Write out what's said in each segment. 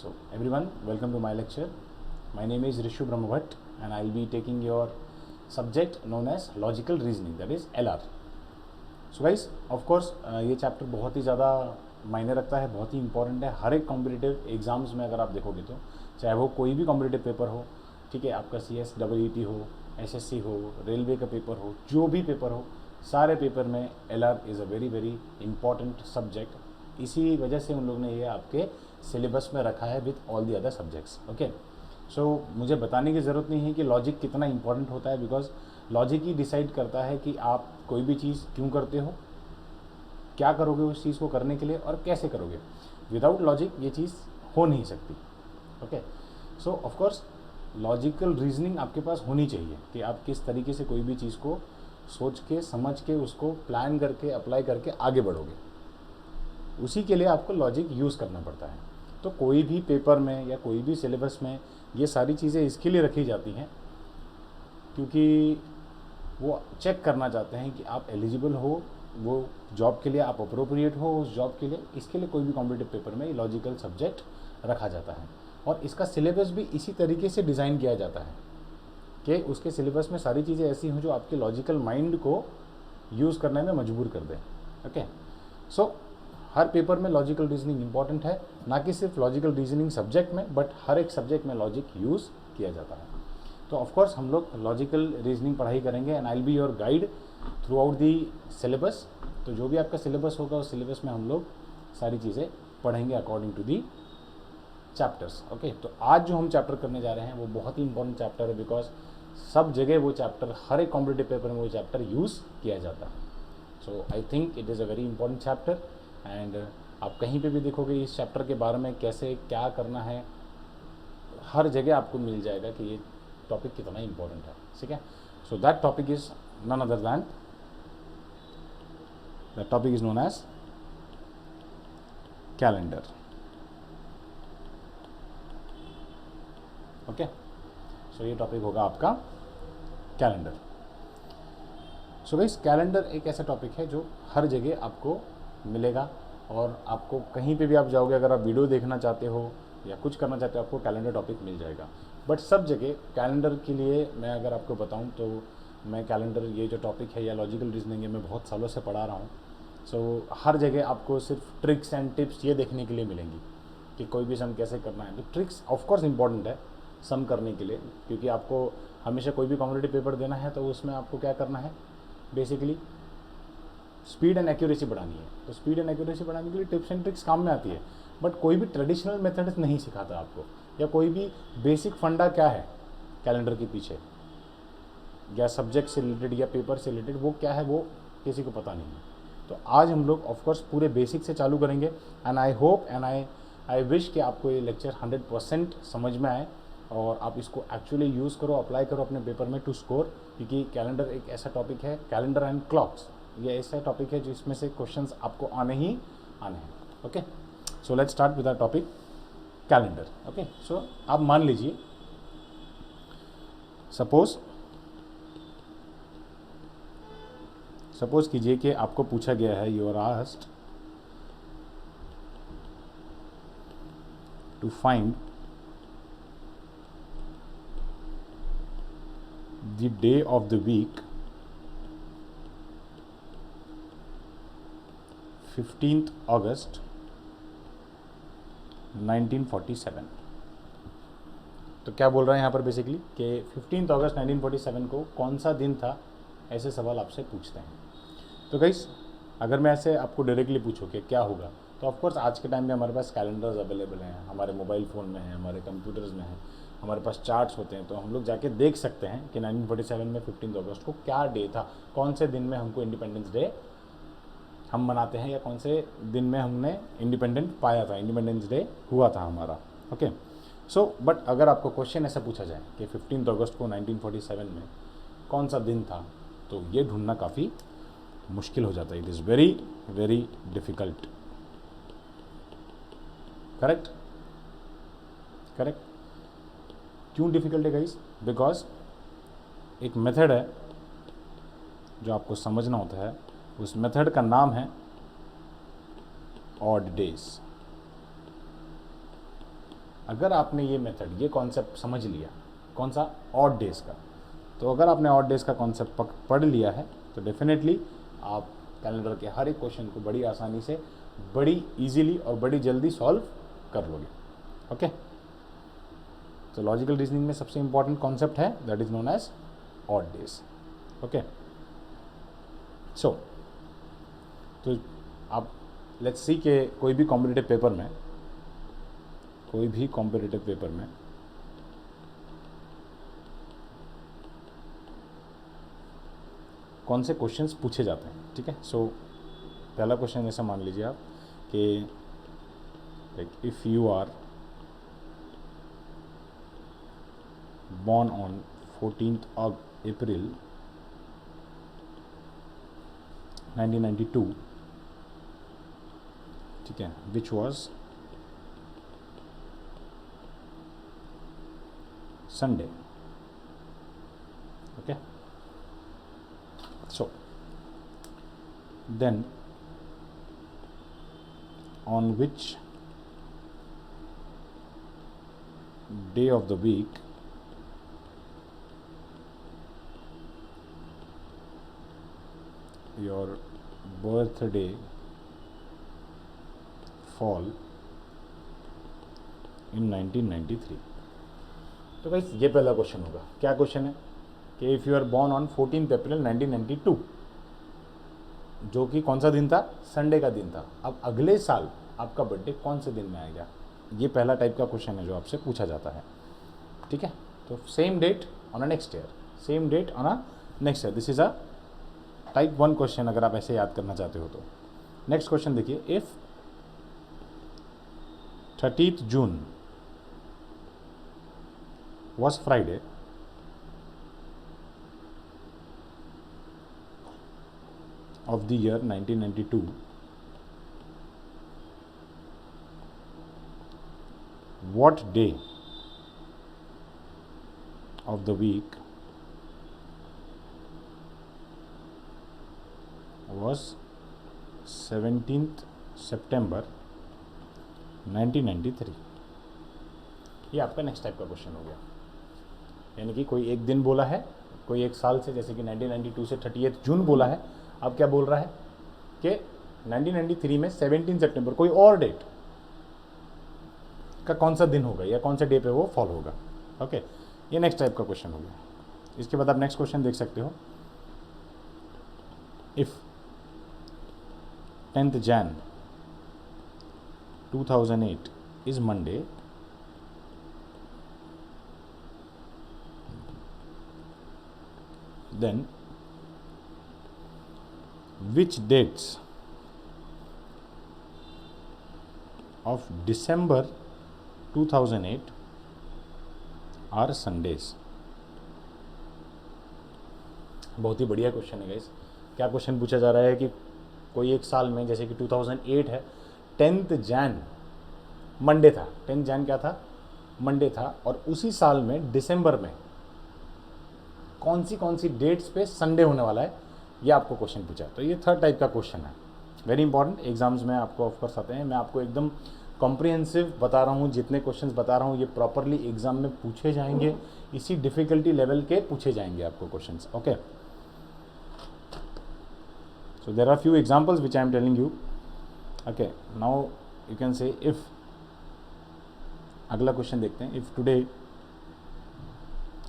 So everyone, welcome to my lecture. My name is Rishu Brahmabhat and I will be taking your subject known as logical reasoning, that is LR. So guys, of course ये chapter बहुत ही ज़्यादा मायने रखता है, बहुत ही important है। हर एक competitive exams में अगर आप देखोगे तो चाहे वो कोई भी कॉम्पिटिटिव पेपर हो, ठीक है, आपका CSEET हो, SSC हो, रेलवे का पेपर हो, जो भी पेपर हो, सारे पेपर में LR is a very very important subject. इसी वजह से उन लोगों ने ये आपके सिलेबस में रखा है with all the other subjects. Okay, so मुझे बताने की ज़रूरत नहीं है कि लॉजिक कितना इंपॉर्टेंट होता है, बिकॉज लॉजिक ही डिसाइड करता है कि आप कोई भी चीज़ क्यों करते हो, क्या करोगे उस चीज़ को करने के लिए और कैसे करोगे। विदाउट लॉजिक ये चीज़ हो नहीं सकती। Okay, so of course logical reasoning आपके पास होनी चाहिए कि आप किस तरीके से कोई भी चीज़ को सोच के समझ के उसको प्लान करके अप्लाई करके आगे बढ़ोगे, उसी के लिए आपको लॉजिक यूज़ करना पड़ता है। तो कोई भी पेपर में या कोई भी सिलेबस में ये सारी चीज़ें इसके लिए रखी जाती हैं क्योंकि वो चेक करना चाहते हैं कि आप एलिजिबल हो, वो जॉब के लिए आप अप्रोप्रिएट हो उस जॉब के लिए। इसके लिए कोई भी कॉम्पिटिटिव पेपर में लॉजिकल सब्जेक्ट रखा जाता है और इसका सिलेबस भी इसी तरीके से डिज़ाइन किया जाता है कि उसके सिलेबस में सारी चीज़ें ऐसी हों जो आपके लॉजिकल माइंड को यूज़ करने में मजबूर कर दें। ओके, सो हर पेपर में लॉजिकल रीजनिंग इंपॉर्टेंट है, ना कि सिर्फ लॉजिकल रीजनिंग सब्जेक्ट में, बट हर एक सब्जेक्ट में लॉजिक यूज़ किया जाता है। तो ऑफ कोर्स हम लोग लॉजिकल रीजनिंग पढ़ाई करेंगे and I will be your guide through out the syllabus. तो जो भी आपका सिलेबस होगा उस सिलेबस में हम लोग सारी चीज़ें पढ़ेंगे according to the chapters. Okay, तो आज जो हम चैप्टर करने जा रहे हैं वो बहुत ही इंपॉर्टेंट चैप्टर है, बिकॉज सब जगह वो चैप्टर, हर एक कॉम्पिटिटिव पेपर में वो चैप्टर यूज़ किया जाता है। So I think it is a very important chapter and आप कहीं पे भी देखोगे इस चैप्टर के बारे में कैसे क्या करना है, हर जगह आपको मिल जाएगा कि ये टॉपिक कितना इंपॉर्टेंट है। ठीक है, so that topic is none other than, that topic is known as calendar. Okay, so ये टॉपिक होगा आपका कैलेंडर। सो गाइस, कैलेंडर एक ऐसा टॉपिक है जो हर जगह आपको मिलेगा और आपको कहीं पे भी आप जाओगे, अगर आप वीडियो देखना चाहते हो या कुछ करना चाहते हो, आपको कैलेंडर टॉपिक मिल जाएगा। बट सब जगह कैलेंडर के लिए मैं अगर आपको बताऊं तो मैं कैलेंडर ये जो टॉपिक है या लॉजिकल रीजनिंग है, मैं बहुत सालों से पढ़ा रहा हूँ। सो हर जगह आपको सिर्फ ट्रिक्स एंड टिप्स ये देखने के लिए मिलेंगी कि कोई भी सम कैसे करना है। तो ट्रिक्स ऑफकोर्स इंपॉर्टेंट है सम करने के लिए, क्योंकि आपको हमेशा कोई भी कॉम्पिटिटिव पेपर देना है तो उसमें आपको क्या करना है, बेसिकली स्पीड एंड एक्यूरेसी बढ़ानी है। तो स्पीड एंड एक्यूरेसी बढ़ाने के लिए टिप्स एंड ट्रिक्स काम में आती है, बट कोई भी ट्रेडिशनल मेथड्स नहीं सिखाता आपको, या कोई भी बेसिक फंडा क्या है कैलेंडर के पीछे या सब्जेक्ट से रिलेटेड या पेपर से रिलेटेड, वो क्या है वो किसी को पता नहीं है। तो आज हम लोग ऑफकोर्स पूरे बेसिक से चालू करेंगे and I hope and I wish कि आपको ये लेक्चर 100% समझ में आए और आप इसको एक्चुअली यूज़ करो, अप्लाई करो अपने पेपर में टू स्कोर। क्योंकि कैलेंडर एक ऐसा टॉपिक है, कैलेंडर एंड क्लॉक्स, ये ऐसा टॉपिक है जिसमें से क्वेश्चंस आपको आने ही आने हैं। Okay, so let's start with the topic calendar. Okay, so आप मान लीजिए, सपोज कीजिए कि आपको पूछा गया है, you are asked to find the day of the week 15th August 1947। तो क्या बोल रहे हैं यहाँ पर बेसिकली कि 15th अगस्त 1947 को कौन सा दिन था, ऐसे सवाल आपसे पूछते हैं। तो गाइस, अगर मैं ऐसे आपको डायरेक्टली पूछूँ कि क्या होगा, तो ऑफकोर्स आज के टाइम में हमारे पास कैलेंडर्स अवेलेबल हैं, हमारे मोबाइल फ़ोन में है, हमारे कंप्यूटर्स में है, हमारे पास चार्ट्स होते हैं, तो हम लोग जाके देख सकते हैं कि 1947 में 15th अगस्त को क्या डे था, कौन से दिन में हमको इंडिपेंडेंस डे हम मनाते हैं या कौन से दिन में हमने इंडिपेंडेंट पाया था, इंडिपेंडेंस डे हुआ था हमारा। ओके, सो बट अगर आपको क्वेश्चन ऐसा पूछा जाए कि 15th अगस्त को 1947 में कौन सा दिन था, तो ये ढूंढना काफ़ी मुश्किल हो जाता है। It is very very difficult. Correct, क्यों डिफ़िकल्ट है गाइस? बिकॉज एक मेथड है जो आपको समझना होता है, उस मेथड का नाम है ऑड डेज। अगर आपने ये मेथड, ये कॉन्सेप्ट समझ लिया, कौन सा, ऑड डेज का, तो अगर आपने ऑड डेज का कॉन्सेप्ट पढ़ लिया है तो डेफिनेटली आप कैलेंडर के हर एक क्वेश्चन को बड़ी आसानी से, बड़ी इजीली और बड़ी जल्दी सॉल्व कर लोगे। ओके, तो लॉजिकल रीजनिंग में सबसे इंपॉर्टेंट कॉन्सेप्ट है that is known as odd days. Okay, so तो आप लेट्स सी के कोई भी कॉम्पिटिटिव पेपर में कौन से क्वेश्चंस पूछे जाते हैं। ठीक है, सो पहला क्वेश्चन ऐसा मान लीजिए आप कि like if you are born on 14th of April 1992, ठीक है, which was Sunday. Okay, so then on which day of the week your birthday fall in 1993। तो गाइस ये पहला क्वेश्चन होगा। क्या क्वेश्चन है कि if you are born on 14 April 1992, जो कि कौन सा दिन था, संडे का दिन था। अब अगले साल आपका बर्थडे कौन से दिन में आएगा, ये पहला टाइप का क्वेश्चन है जो आपसे पूछा जाता है। ठीक है, तो same date on a next year, same date on a next year, this is a type 1 question अगर आप ऐसे याद करना चाहते हो तो। नेक्स्ट क्वेश्चन देखिए, if 30th June was Friday, of the year 1992, what day of the week was 17th September 1993। ये आपका नेक्स्ट टाइप का क्वेश्चन हो गया। यानी कि कोई एक दिन बोला है, कोई एक साल से, जैसे कि 1992 से 30th जून बोला है, अब क्या बोल रहा है कि 1993 में 17 सितंबर कोई और डेट का कौन सा दिन होगा या कौन से डे पे वो फॉल होगा। ओके, ये नेक्स्ट टाइप का क्वेश्चन हो गया। इसके बाद आप नेक्स्ट क्वेश्चन देख सकते हो, if 10th Jan 2008 is Monday, then which dates of December 2008 are Sundays। बहुत ही बढ़िया क्वेश्चन है गाइस। क्या क्वेश्चन पूछा जा रहा है कि कोई एक साल में, जैसे कि 2008 है, 10th Jan मंडे था, 10th Jan क्या था, मंडे था, और उसी साल में दिसंबर में कौन सी डेट्स पे संडे होने वाला है, ये आपको क्वेश्चन पूछा। तो ये थर्ड टाइप का क्वेश्चन है, वेरी इंपॉर्टेंट, एग्जाम्स में आपको ऑफकोर्स आते हैं। मैं आपको एकदम कॉम्प्रिहेंसिव बता रहा हूँ, जितने क्वेश्चंस बता रहा हूँ ये प्रॉपरली एग्जाम में पूछे जाएंगे, इसी डिफिकल्टी लेवल के पूछे जाएंगे आपको questions. Okay, so there are few examples which I am telling you। okay, now you can say if, अगला क्वेश्चन देखते हैं, if today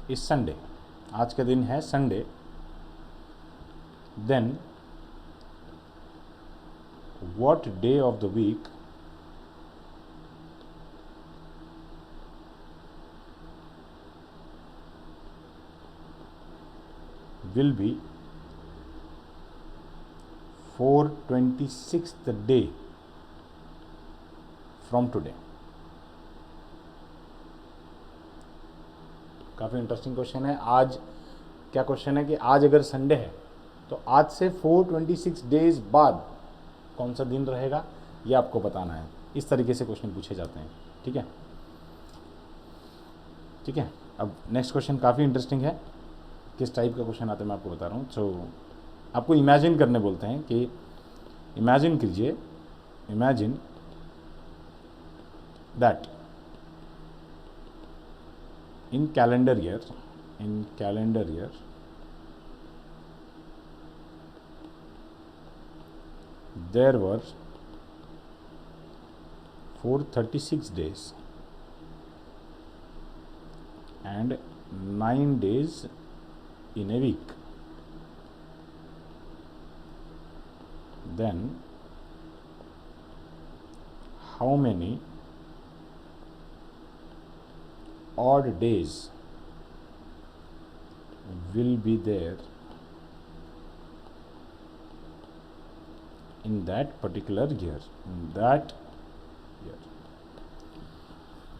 is Sunday, आज का दिन है Sunday, then what day of the week will be 426th day from today। काफ़ी interesting question है। आज क्या क्वेश्चन है कि आज अगर संडे है तो आज से 426 डेज बाद कौन सा दिन रहेगा, ये आपको बताना है। इस तरीके से क्वेश्चन पूछे जाते हैं। ठीक है, ठीक है। अब नेक्स्ट क्वेश्चन काफ़ी इंटरेस्टिंग है। किस टाइप का क्वेश्चन आता है मैं आपको बता रहा हूँ। सो आपको इमेजिन करने बोलते हैं कि इमेजिन कीजिए, imagine that in calendar year there were 436 days and 9 days in a week, then how many odd days will be there in that particular year,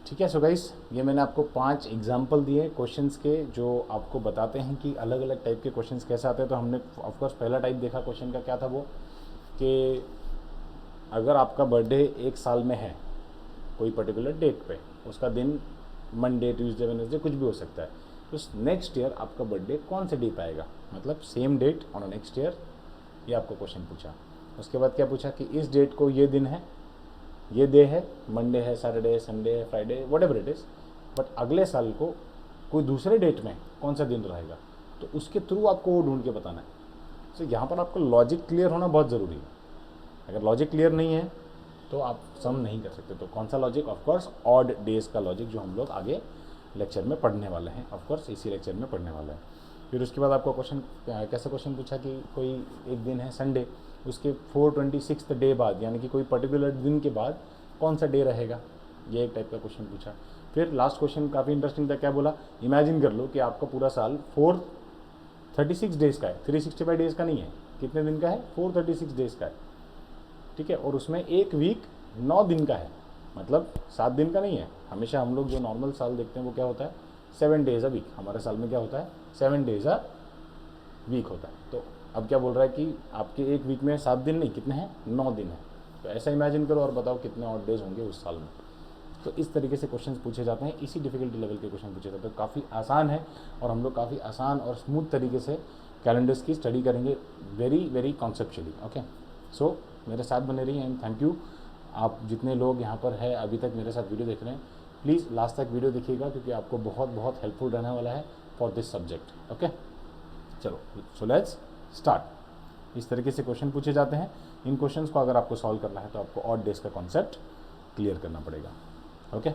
ठीक है। सो गाइस, ये मैंने आपको 5 एग्जाम्पल दिए क्वेश्चंस के जो आपको बताते हैं कि अलग अलग टाइप के क्वेश्चंस कैसे आते हैं। तो हमने ऑफकोर्स पहला टाइप देखा क्वेश्चन का, क्या था वो, कि अगर आपका बर्थडे एक साल में है कोई पर्टिकुलर डेट पे, उसका दिन मंडे, ट्यूसडे, वेडनेसडे कुछ भी हो सकता है, तो नेक्स्ट ईयर आपका बर्थडे कौन से डे पे आएगा, मतलब same date on next year, ये आपको क्वेश्चन पूछा। उसके बाद क्या पूछा कि इस डेट को ये दिन है, ये डे है, मंडे है, सैटरडे है, संडे है, Friday, whatever it is, but अगले साल को कोई दूसरे डेट में कौन सा दिन रहेगा, तो उसके थ्रू आपको वो ढूंढ के बताना है। तो यहाँ पर आपको लॉजिक क्लियर होना बहुत ज़रूरी है। अगर लॉजिक क्लियर नहीं है तो आप सम नहीं कर सकते। तो कौन सा लॉजिक, ऑफकोर्स ऑड डेज का लॉजिक, जो हम लोग आगे लेक्चर में पढ़ने वाले हैं, ऑफकोर्स इसी लेक्चर में पढ़ने वाले हैं। फिर उसके बाद आपको क्वेश्चन, कैसा क्वेश्चन पूछा कि कोई एक दिन है संडे, उसके 426 डे बाद, यानी कि कोई पर्टिकुलर दिन के बाद कौन सा डे रहेगा, ये एक टाइप का क्वेश्चन पूछा। फिर लास्ट क्वेश्चन काफ़ी इंटरेस्टिंग था, क्या बोला, इमेजिन कर लो कि आपका पूरा साल 436 डेज़ का है, 365 डेज़ का नहीं है, कितने दिन का है, 436 डेज़ का है, ठीक है, और उसमें एक वीक 9 दिन का है, मतलब 7 दिन का नहीं है। हमेशा हम लोग जो नॉर्मल साल देखते हैं वो क्या होता है, 7 डेज़ अ वीक, हमारे साल में क्या होता है, 7 डेज़ अ वीक होता है। तो अब क्या बोल रहा है कि आपके एक वीक में 7 दिन नहीं, कितने हैं, 9 दिन है। तो ऐसा इमेजिन करो और बताओ कितने ऑड डेज होंगे उस साल में। तो इस तरीके से क्वेश्चंस पूछे जाते हैं, इसी डिफिकल्टी लेवल के क्वेश्चन पूछे जाते हैं। काफ़ी आसान है और हम लोग काफ़ी आसान और स्मूथ तरीके से कैलेंडर्स की स्टडी करेंगे, वेरी वेरी कॉन्सेप्चुअली। ओके, सो मेरे साथ बने रहिए एंड थैंक यू। आप जितने लोग यहाँ पर है अभी तक मेरे साथ वीडियो देख रहे हैं, प्लीज़ लास्ट तक वीडियो देखिएगा, क्योंकि आपको बहुत बहुत हेल्पफुल रहने वाला है फॉर दिस सब्जेक्ट। ओके, चलो, सो लेट्स स्टार्ट। इस तरीके से क्वेश्चन पूछे जाते हैं। इन क्वेश्चंस को अगर आपको सॉल्व करना है तो आपको ऑड डेज का कॉन्सेप्ट क्लियर करना पड़ेगा। Okay,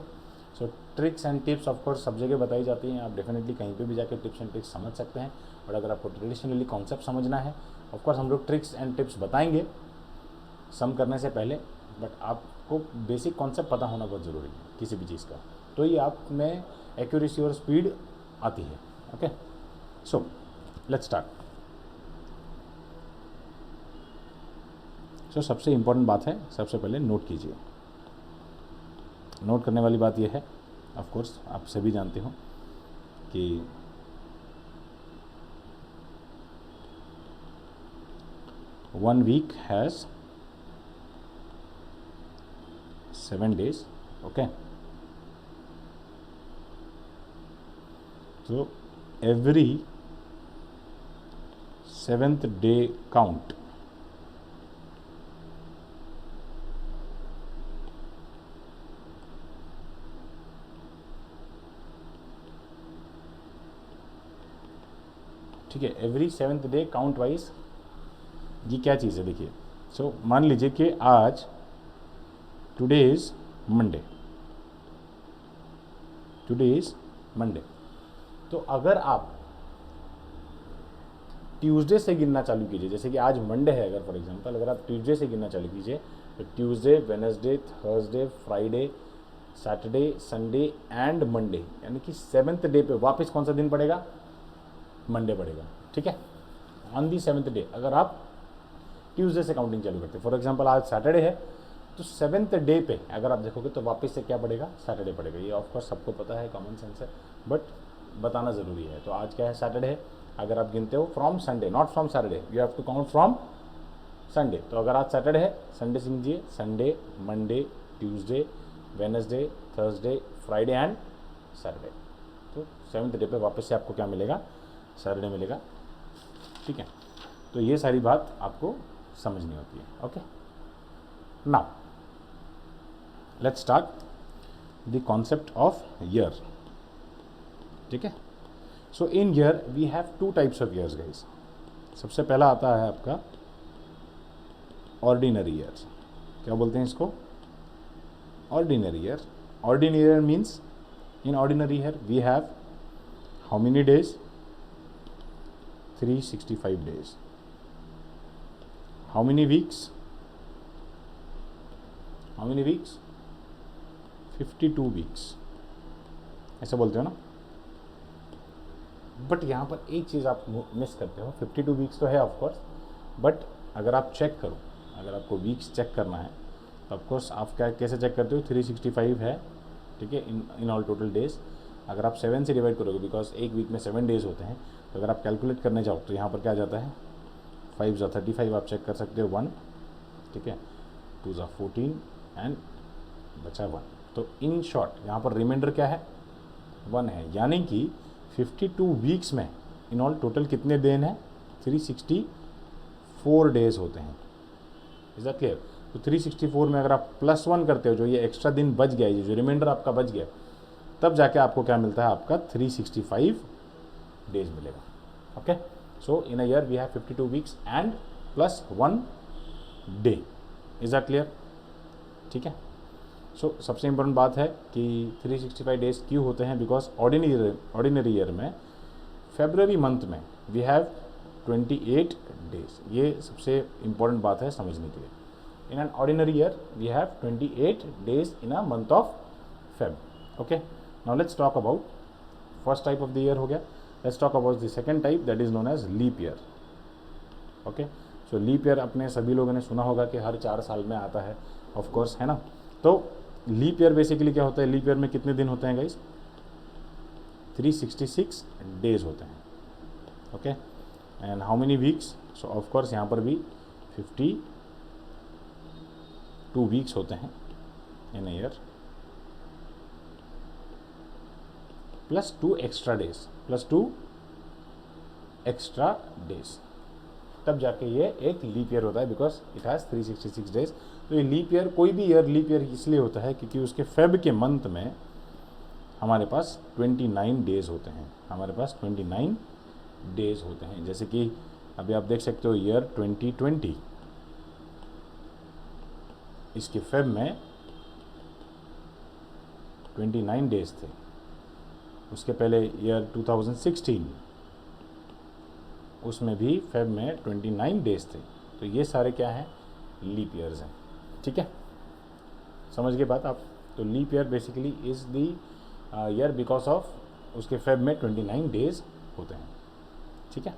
so tricks and tips of course सब जगह बताई जाती हैं, आप डेफिनेटली कहीं पे भी जाकर टिप्स एंड ट्रिक्स समझ सकते हैं। और अगर आपको ट्रेडिशनली कॉन्सेप्ट समझना है, ऑफकोर्स हम लोग ट्रिक्स एंड टिप्स बताएंगे सम करने से पहले, बट आपको बेसिक कॉन्सेप्ट पता होना बहुत ज़रूरी है किसी भी चीज़ का, तो ये आप में एक्यूरेसी और स्पीड आती है। Okay, so let's start. So सबसे इम्पोर्टेंट बात है, सबसे पहले नोट कीजिए। नोट करने वाली बात यह है, ऑफ कोर्स आप सभी जानते हो कि one week has 7 days। Okay, तो एवरी 7th डे काउंट। ठीक है, every 7th day count wise, ये क्या चीज़ है देखिए। सो मान लीजिए कि आज टुडे इज़ मंडे, तो अगर आप ट्यूसडे से गिनना चालू कीजिए, जैसे कि आज मंडे है, अगर फॉर एग्जांपल अगर आप ट्यूसडे से गिनना चालू कीजिए, तो Tuesday, Wednesday, Thursday, Friday, Saturday, Sunday and Monday, यानी कि 7th डे पे वापस कौन सा दिन पड़ेगा, मंडे पड़ेगा। ठीक है, ऑन दी 7th डे अगर आप ट्यूसडे से काउंटिंग चालू करते हैं, फॉर एग्जांपल आज सैटरडे है, तो 7th डे पे अगर आप देखोगे तो वापस से क्या पड़ेगा, सैटरडे पड़ेगा। ये ऑफकोर्स सबको पता है, कॉमन सेंस है, बट बताना ज़रूरी है। तो आज क्या है, सैटरडे है, अगर आप गिनते हो from Sunday, not from Saturday, you have to count from Sunday. तो अगर आज सैटरडे है, संडे से गिनजिए, Sunday, Monday, Tuesday, Wednesday, Thursday, Friday and Saturday. तो 7th डे पे वापस से आपको क्या मिलेगा, सैटरडे मिलेगा। ठीक है, तो ये सारी बात आपको समझनी होती है। Okay, now let's start the concept of year. ठीक है। So in year we have two types of years guys. सबसे पहला आता है आपका ऑर्डिनरी ईयर्स। क्या बोलते हैं इसको? Ordinary year. Ordinary year means in ordinary year we have how many days? 365 days. How many weeks? How many weeks? 52 weeks. ऐसा बोलते हो ना। बट यहाँ पर एक चीज़ आप मिस करते हो। 52 वीक्स तो है ऑफकोर्स, बट अगर आप चेक करो, अगर आपको वीक्स चेक करना है तो ऑफकोर्स आप क्या कैसे चेक करते हो? 365 है, ठीक है, इन ऑल टोटल डेज। अगर आप 7 से डिवाइड करोगे, बिकॉज एक वीक में 7 डेज होते हैं, तो अगर आप कैलकुलेट करने जाओ तो यहाँ पर क्या जाता है? 5 ज़ा 35 आप चेक कर सकते हो, 1, ठीक है, 2 ज़ा 14 एंड बचा 1। तो इन शॉर्ट यहाँ पर रिमाइंडर क्या है? 1 है। यानी कि 52 वीक्स में इन ऑल टोटल कितने दिन हैं? 364 डेज होते हैं। Is that clear? तो 364 में अगर आप +1 करते हो, जो ये एक्स्ट्रा दिन बच गया, ये जो रिमाइंडर आपका बच गया, तब जाके आपको क्या मिलता है? आपका 365 डेज मिलेगा। Okay, so in a year we have 52 weeks and +1 day. Is that clear? ठीक है। सो सबसे इम्पोर्टेंट बात है कि 365 डेज क्यों होते हैं? बिकॉज ऑर्डिनरी ईयर में फेब्रुअरी मंथ में वी हैव 28 डेज। ये सबसे इम्पोर्टेंट बात है समझने के लिए। In an ordinary year we have 28 days in a month of Feb. Okay, now let's talk about first type of the year हो गया। Let's talk about the second type, that is known as leap year. Okay, so leap year अपने सभी लोगों ने सुना होगा कि हर 4 साल में आता है, ऑफ कोर्स, है ना। तो लीप ईयर बेसिकली क्या होता है? लीप ईयर में कितने दिन होते हैं गाइस? 366 डेज होते हैं। Okay, and how many weeks? So of course यहाँ पर भी 52 वीक्स होते हैं in a year, +2 extra days, +2 extra days, तब जाके ये एक लीप ईयर होता है, बिकॉज इट हैज़ 366 डेज। तो ये लीप ईयर, कोई भी ईयर लीप ईयर इसलिए होता है क्योंकि उसके फेब के मंथ में हमारे पास 29 डेज होते हैं। हमारे पास 29 डेज होते हैं। जैसे कि अभी आप देख सकते हो ईयर 2020, इसके फेब में 29 डेज थे। उसके पहले ईयर 2016, उसमें भी फेब में 29 डेज थे। तो ये सारे क्या हैं? लीप ईयर्स हैं। ठीक है, समझ गए बात आप? तो leap year basically is the year because of उसके फेब में 29 डेज होते हैं। ठीक है,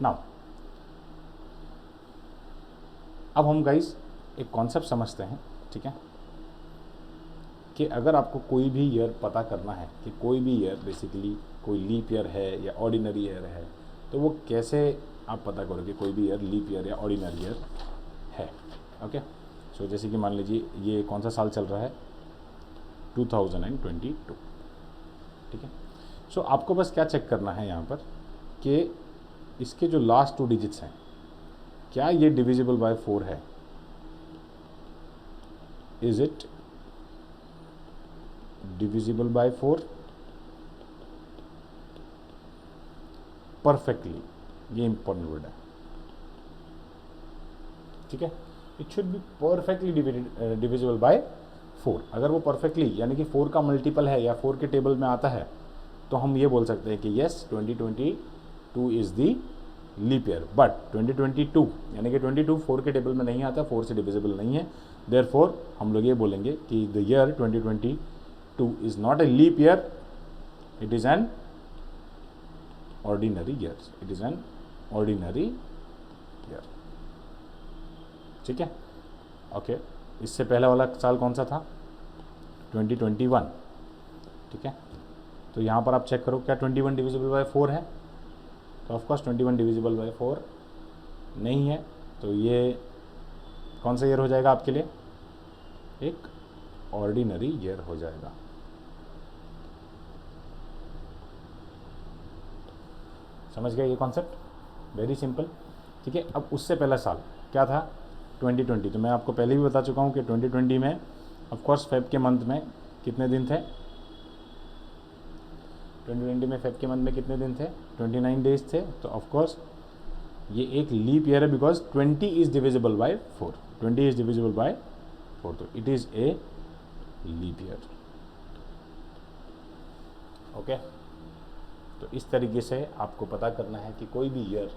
नाउ अब हम गाइस एक कॉन्सेप्ट समझते हैं। ठीक है, कि अगर आपको कोई भी ईयर पता करना है कि कोई भी ईयर बेसिकली कोई लीप ईयर है या ऑर्डिनरी ईयर है, तो वो कैसे आप पता करोगे कोई भी ईयर लीप ईयर या ऑर्डिनरी ईयर है? ओके, सो जैसे कि मान लीजिए ये कौन सा साल चल रहा है? 2022। ठीक है, सो आपको बस क्या चेक करना है यहाँ पर कि इसके जो लास्ट 2 डिजिट्स हैं, क्या ये डिविजिबल बाय 4 है? Is it divisible by 4? Perfectly, ये इंपॉर्टेंट वर्ड है। ठीक है, it should be perfectly divisible by 4। अगर वो परफेक्टली यानी कि 4 का मल्टीपल है या 4 के टेबल में आता है, तो हम ये बोल सकते हैं कि yes 2022 is the leap year. But 2022 यानी कि 22 4 के टेबल में नहीं आता, 4 से डिविजिबल नहीं है। देयरफॉर हम लोग ये बोलेंगे कि the year 2022 is not a leap year, it is an ordinary year. It is an ordinary year. ठीक है, ओके। इससे पहले वाला साल कौन सा था? 2021। ठीक है, तो यहाँ पर आप चेक करो क्या 21 डिविजिबल बाय 4 है? तो ऑफकोर्स 21 डिविजिबल बाय 4 नहीं है। तो ये कौन सा ईयर हो जाएगा आपके लिए? एक ऑर्डिनरी ईयर हो जाएगा। समझ गए ये कॉन्सेप्ट? Very simple. ठीक है, अब उससे पहला साल क्या था? 2020। तो मैं आपको पहले भी बता चुका हूँ कि 2020 में ऑफकोर्स फेब के मंथ में कितने दिन थे? 2020 में फेब के मंथ में कितने दिन थे? 29 डेज थे। तो ऑफकोर्स ये एक लीप ईयर है, because 20 is divisible by 4, 20 is divisible by 4, तो it is a leap year. Okay, तो इस तरीके से आपको पता करना है कि कोई भी ईयर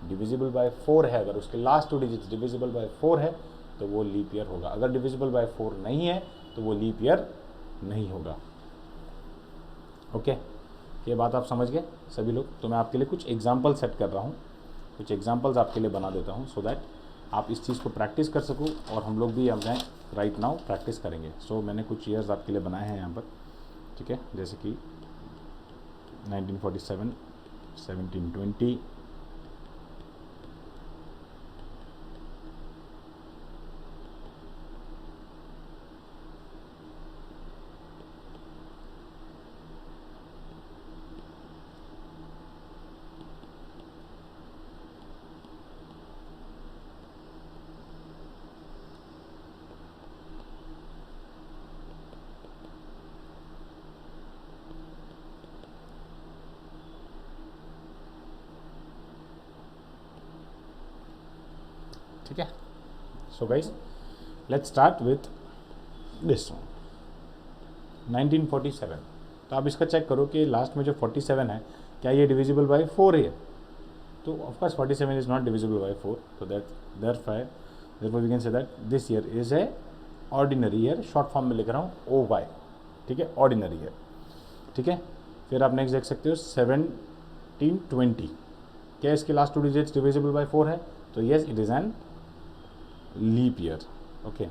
डिविजिबल बाय 4 है, अगर उसके लास्ट 2 डिजिट्स डिविजिबल बाय 4 है तो वो लीप ईयर होगा, अगर डिविजिबल बाय 4 नहीं है तो वो लीप ईयर नहीं होगा। ओके, ये बात आप समझ गए सभी लोग? तो मैं आपके लिए कुछ एग्जाम्पल सेट कर रहा हूँ, कुछ एग्जाम्पल्स आपके लिए बना देता हूँ, सो दैट आप इस चीज़ को प्रैक्टिस कर सकूँ और हम लोग भी अपने राइट नाउ प्रैक्टिस करेंगे। सो मैंने कुछ ईयर्स आपके लिए बनाए हैं यहाँ पर, ठीक है, जैसे कि 1947, 1720, ठीक है। So guys, let's start with this 1947। तो आप इसका चेक करो कि लास्ट में जो 47 है क्या ये डिविजिबल बाय 4 है? तो of course 47 is not divisible by 4, तो therefore we can say that this year is a ordinary year, short form में लिख रहा हूँ OY, ठीक है, ऑर्डिनरी ईयर, ठीक है। फिर आप नेक्स्ट देख सकते हो 1720, क्या इसके लास्ट 2 डिजिट्स डिविजिबल बाय 4 है? तो yes, it is an leap year. Okay,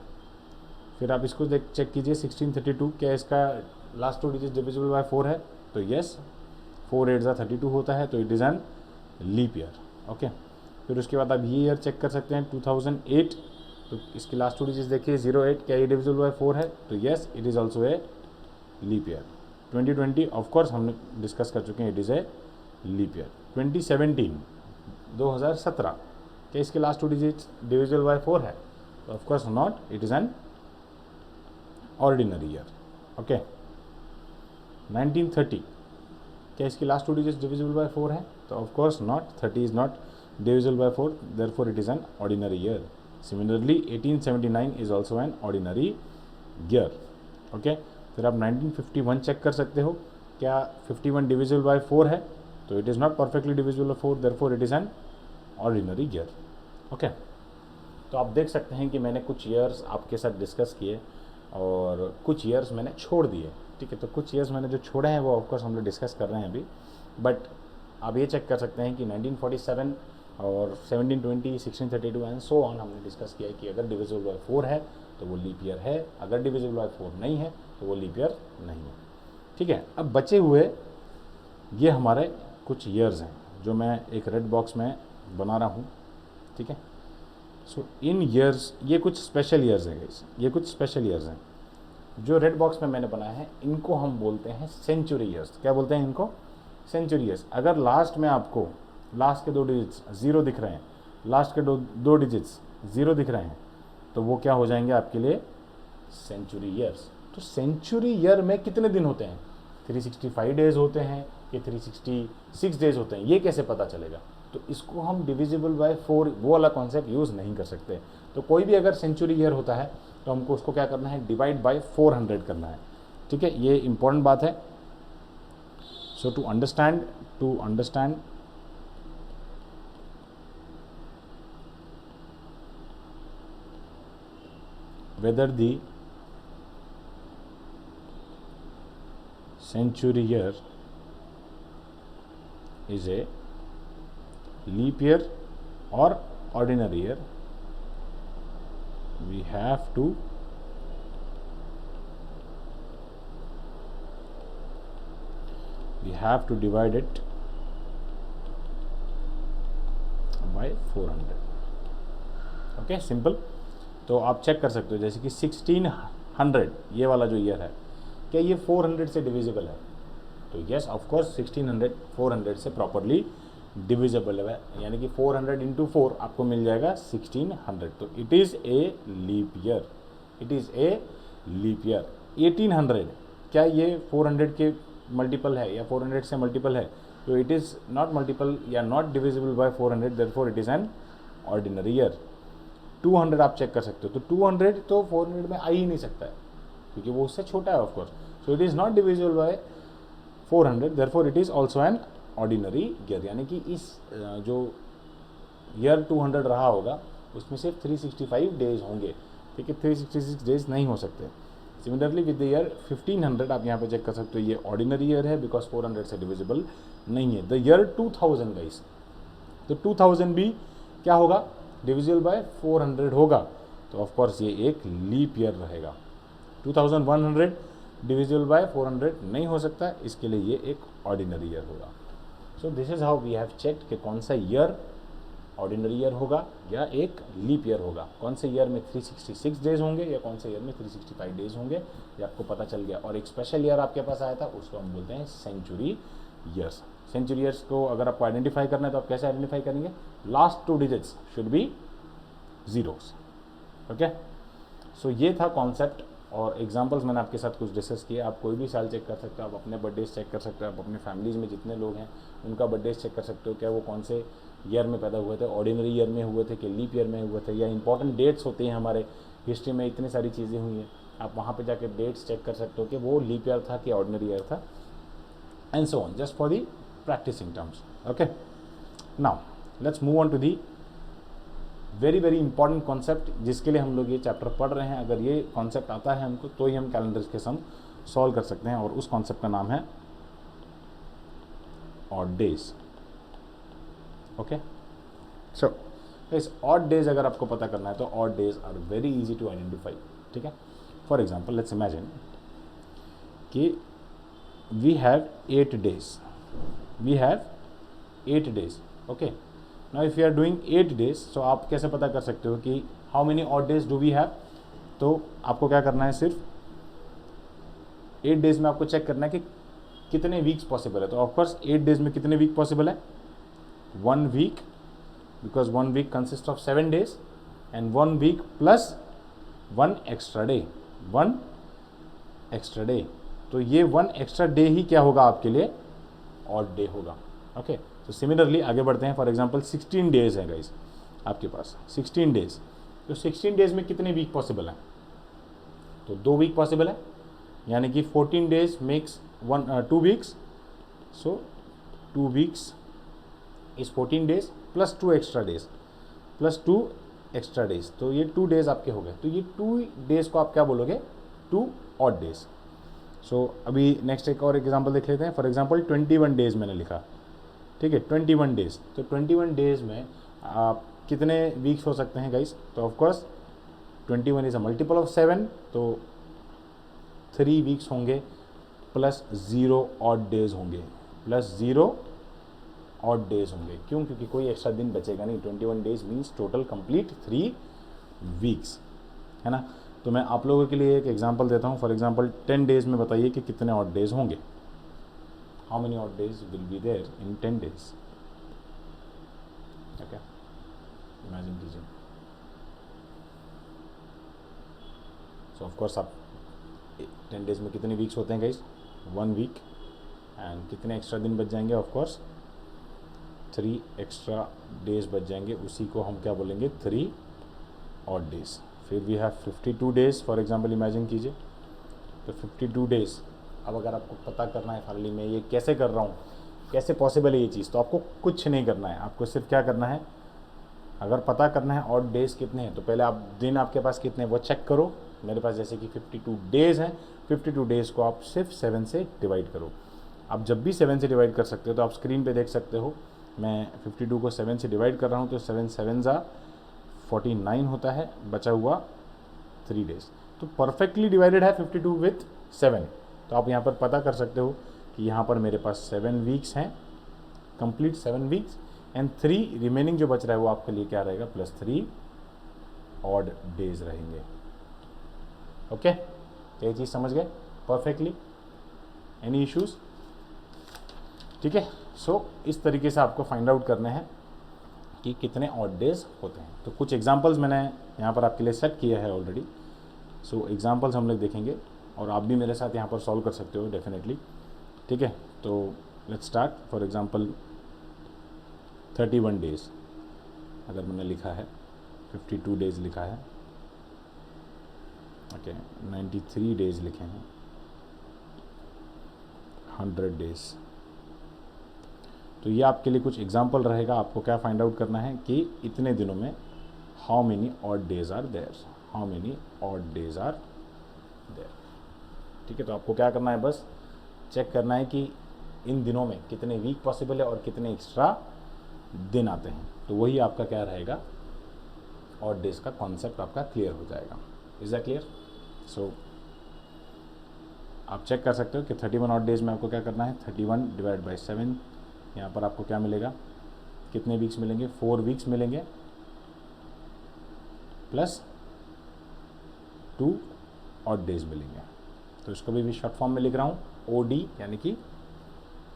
फिर आप इसको चेक कीजिए 1632, क्या इसका लास्ट 2 डिजिट डिविजिबल बाय 4 है? तो येस, 4 8 32 होता है, तो it is an leap year. Okay, फिर उसके बाद आप ये ईयर चेक कर सकते हैं 2008, तो इसकी लास्ट 2 डिजिट्स देखिए 08, क्या ये डिविजिबल बाय 4 है? तो yes, it is also a leap year. 2020 of course हमने डिस्कस कर चुके हैं, it is a leap year. 2017, क्या इसके लास्ट 2 डिजिट्स डिविजिबल बाय 4 है? तो of course not, it is N ordinary year. Okay, 1930, क्या इसकी लास्ट 2 डिजिट्स डिविजिबल बाय 4 है? तो of course not, 30 is not divisible by 4, therefore it is N ordinary year. Similarly 1879 is also an ordinary year. Okay, फिर आप 1951 check कर सकते हो, क्या 51 डिविजिबल बाय 4 है? तो it is not perfectly divisible by 4, therefore it is N ordinary year. Okay, तो आप देख सकते हैं कि मैंने कुछ ईयर्स आपके साथ डिस्कस किए और कुछ ईयर्स मैंने छोड़ दिए, ठीक है। तो कुछ ईयर्स मैंने जो छोड़े हैं वो ऑफकोर्स हम लोग डिस्कस कर रहे हैं अभी, बट आप ये चेक कर सकते हैं कि 1947 और 1720, 1632 एंड सो ऑन हमने डिस्कस किया है कि अगर डिविजिबल बाय 4 है तो वो लीप ईयर है, अगर डिविजिबल बाय 4 नहीं है तो वो लीप ईयर नहीं है, ठीक है। अब बचे हुए ये हमारे कुछ ईयर्स हैं जो मैं एक रेड बॉक्स में बना रहा हूँ, ठीक है। सो इन ईयर्स, ये कुछ स्पेशल ईयर्स हैं गाइस, ये कुछ स्पेशल ईयर्स हैं जो रेड बॉक्स में मैंने बनाया है, इनको हम बोलते हैं सेंचुरी ईयर्स। क्या बोलते हैं इनको? Century years. अगर लास्ट में आपको लास्ट के 2 डिजिट्स 0 दिख रहे हैं, लास्ट के दो डिजिट्स 0 दिख रहे हैं, तो वो क्या हो जाएंगे आपके लिए? Century years. तो सेंचुरी ईयर में कितने दिन होते हैं? 365 डेज होते हैं या 366 डेज होते हैं, ये कैसे पता चलेगा? तो इसको हम डिविजिबल बाय 4 वो वाला कॉन्सेप्ट यूज़ नहीं कर सकते। तो कोई भी अगर सेंचुरी ईयर होता है तो हमको उसको क्या करना है? डिवाइड बाय 400 करना है, ठीक है। ये इंपॉर्टेंट बात है। So to understand whether the century year is a leap year or ordinary year, we have to divide it by 400। Okay, simple. तो आप चेक कर सकते हो जैसे कि 1600 ये वाला जो ईयर है, क्या ये 400 से डिविजिबल है? तो यस, ऑफ कोर्स 1600 400 से प्रॉपरली डिविजिबल है, यानी कि 400 इंटू 4 आपको मिल जाएगा 1600। तो it is a leap year, it is a leap year. 1800, क्या ये 400 के मल्टीपल है या 400 से मल्टीपल है, तो इट इज़ नॉट मल्टीपल या not divisible bye 400, therefore it is N ordinary year. 200 आप चेक कर सकते हो, तो 200 तो 400 में आ ही नहीं सकता है क्योंकि वो उससे छोटा है of course, so it is not divisible bye 400, therefore it is also an ordinary year. यानी कि इस जो ईयर 200 रहा होगा उसमें सिर्फ 365 डेज होंगे, ठीक है, 366 डेज नहीं हो सकते। सिमिलरली विद द ईयर 1500 आप यहाँ पे चेक कर सकते हो, ये ऑर्डिनरी ईयर है बिकॉज 400 से डिविजिबल नहीं है। द ईयर 2000 गाइस, तो 2000 भी क्या होगा, डिविजिबल बाय 400 होगा, तो ऑफ कोर्स ये एक लीप ईयर रहेगा। 2100 डिविजिबल बाय 400 नहीं हो सकता, इसके लिए ये एक ऑर्डिनरी ईयर होगा। So this is how we have checked कि कौन सा ईयर ऑर्डिनरी ईयर होगा या एक लीप ईयर होगा, कौन से ईयर में 366 डेज होंगे या कौन से ईयर में 365 डेज होंगे, ये आपको पता चल गया। और एक स्पेशल ईयर आपके पास आया था, उसको हम बोलते हैं सेंचुरी ईयर्स। सेंचुरी ईयर्स को अगर आपको आइडेंटिफाई करना है तो आप कैसे आइडेंटिफाई करेंगे, last 2 digits should be zeros, okay. So ये था कॉन्सेप्ट, और एग्जांपल्स मैंने आपके साथ कुछ डिस्कस किए। आप कोई भी साल चेक कर सकते हो, आप अपने बर्थडेज चेक कर सकते हो, आप अपने फैमिलीज़ में जितने लोग हैं उनका बर्थडेज चेक कर सकते हो, क्या वो कौन से ईयर में पैदा हुए थे, ऑर्डिनरी ईयर में हुए थे कि लीप ईयर में हुए थे, या इंपॉर्टेंट डेट्स होती हैं हमारे हिस्ट्री में, इतनी सारी चीज़ें हुई हैं, आप वहाँ पे जाके डेट्स चेक कर सकते हो कि वो लीप ईयर था कि ऑर्डिनरी ईयर था, and so on, just for the practising terms, okay. Now let's move on to the very very important concept जिसके लिए हम लोग ये चैप्टर पढ़ रहे हैं। अगर ये कॉन्सेप्ट आता है हमको तो ही हम कैलेंडर के सम सॉल्व कर सकते हैं, और उस कॉन्सेप्ट का नाम है ऑड डेज, ओके। सो इस ऑड डेज अगर आपको पता करना है तो odd days are very easy to identify, ठीक है। फॉर एग्जांपल लेट्स इमेजिन कि we have 8 days, we have 8 days, okay. Now if you are doing 8 days, so आप कैसे पता कर सकते हो कि how many odd days do we have, तो आपको क्या करना है, सिर्फ 8 डेज में आपको चेक करना है कि कितने वीक्स पॉसिबल है। तो ऑफकोर्स 8 डेज में कितने वीक पॉसिबल है, 1 week, because 1 week consist of 7 days, and 1 week plus 1 extra day, 1 extra day, तो ये 1 एक्स्ट्रा डे ही क्या होगा आपके लिए, ऑड डे होगा, ओके। तो सिमिलरली आगे बढ़ते हैं। फॉर एग्जांपल 16 डेज है गाइस आपके पास, 16 डेज, तो 16 डेज में कितने वीक पॉसिबल हैं, तो 2 वीक पॉसिबल है, यानी कि 14 days makes 2 weeks, so 2 weeks is 14 days plus 2 extra days, plus 2 extra days, तो ये 2 डेज आपके हो गए। तो ये 2 डेज को आप क्या बोलोगे, 2 ऑड डेज। सो अभी नेक्स्ट एक और एग्जांपल देख लेते हैं। फॉर एग्जांपल 21 डेज मैंने लिखा, ठीक है, 21 डेज, तो 21 डेज में आप कितने वीक्स हो सकते हैं गाइस, तो of course 21 is a multiple of 7, तो 3 वीक्स होंगे प्लस 0 ऑड डेज होंगे, प्लस 0 ऑड डेज होंगे। क्यों, क्योंकि कोई एक्स्ट्रा दिन बचेगा नहीं। 21 days means total complete 3 weeks, है ना। तो मैं आप लोगों के लिए एक एग्जांपल देता हूँ। फॉर एग्जांपल 10 डेज में बताइए कि कितने ऑड डेज होंगे, how many odd days will be there in 10 days, okay, imagine कीजिए। so of course आप 10 days में कितने वीक्स होते हैं गाइस, 1 वीक, एंड कितने एक्स्ट्रा दिन बच जाएंगे, ऑफ कोर्स 3 एक्स्ट्रा डेज बच जाएंगे, उसी को हम क्या बोलेंगे, 3 ऑड डेज। फिर we have 52 days, for example imagine कीजिए, तो 52 डेज। अब अगर आपको पता करना है फाइनली मैं ये कैसे कर रहा हूँ, कैसे पॉसिबल है ये चीज़, तो आपको कुछ नहीं करना है, आपको सिर्फ क्या करना है, अगर पता करना है ऑड डेज कितने हैं, तो पहले आप दिन आपके पास कितने हैं वो चेक करो। मेरे पास जैसे कि 52 डेज हैं, 52 डेज़ को आप सिर्फ 7 से डिवाइड करो। आप जब भी 7 से डिवाइड कर सकते हो, तो आप स्क्रीन पे देख सकते हो मैं 52 को 7 से डिवाइड कर रहा हूँ, तो 7 7 ज़ा 49 होता है, बचा हुआ 3 डेज, तो परफेक्टली डिवाइडेड है 52 विथ 7। तो आप यहाँ पर पता कर सकते हो कि यहाँ पर मेरे पास 7 वीक्स हैं, कंप्लीट 7 वीक्स, एंड 3 रिमेनिंग जो बच रहा है वो आपके लिए क्या रहेगा, प्लस 3 ऑड डेज रहेंगे, ओके। तो ये चीज़ समझ गए परफेक्टली, एनी इश्यूज, ठीक है। सो इस तरीके से आपको फाइंड आउट करने हैं कि कितने ऑड डेज होते हैं। तो कुछ एग्जांपल्स मैंने यहाँ पर आपके लिए सेट किया है ऑलरेडी। सो एग्जांपल्स हम लोग देखेंगे और आप भी मेरे साथ यहाँ पर सॉल्व कर सकते हो डेफिनेटली, ठीक है, तो let's start. For example 31 days अगर मैंने लिखा है, 52 डेज लिखा है, ओके, 93 डेज लिखे हैं, 100 डेज. तो ये आपके लिए कुछ एग्जाम्पल रहेगा. आपको क्या फाइंड आउट करना है कि इतने दिनों में how many odd days are there, how many odd days are there. ठीक है, तो आपको क्या करना है, बस चेक करना है कि इन दिनों में कितने वीक पॉसिबल है और कितने एक्स्ट्रा दिन आते हैं. तो वही आपका क्या रहेगा, ऑड डेज का कॉन्सेप्ट आपका क्लियर हो जाएगा. Is that clear? सो आप चेक कर सकते हो कि 31 ऑड डेज में आपको क्या करना है, 31 डिवाइड बाई 7. यहाँ पर आपको क्या मिलेगा, कितने वीक्स मिलेंगे, 4 वीक्स मिलेंगे प्लस 2 ऑड डेज मिलेंगे. तो इसको भी शॉर्ट फॉर्म में लिख रहा हूँ, OD यानी कि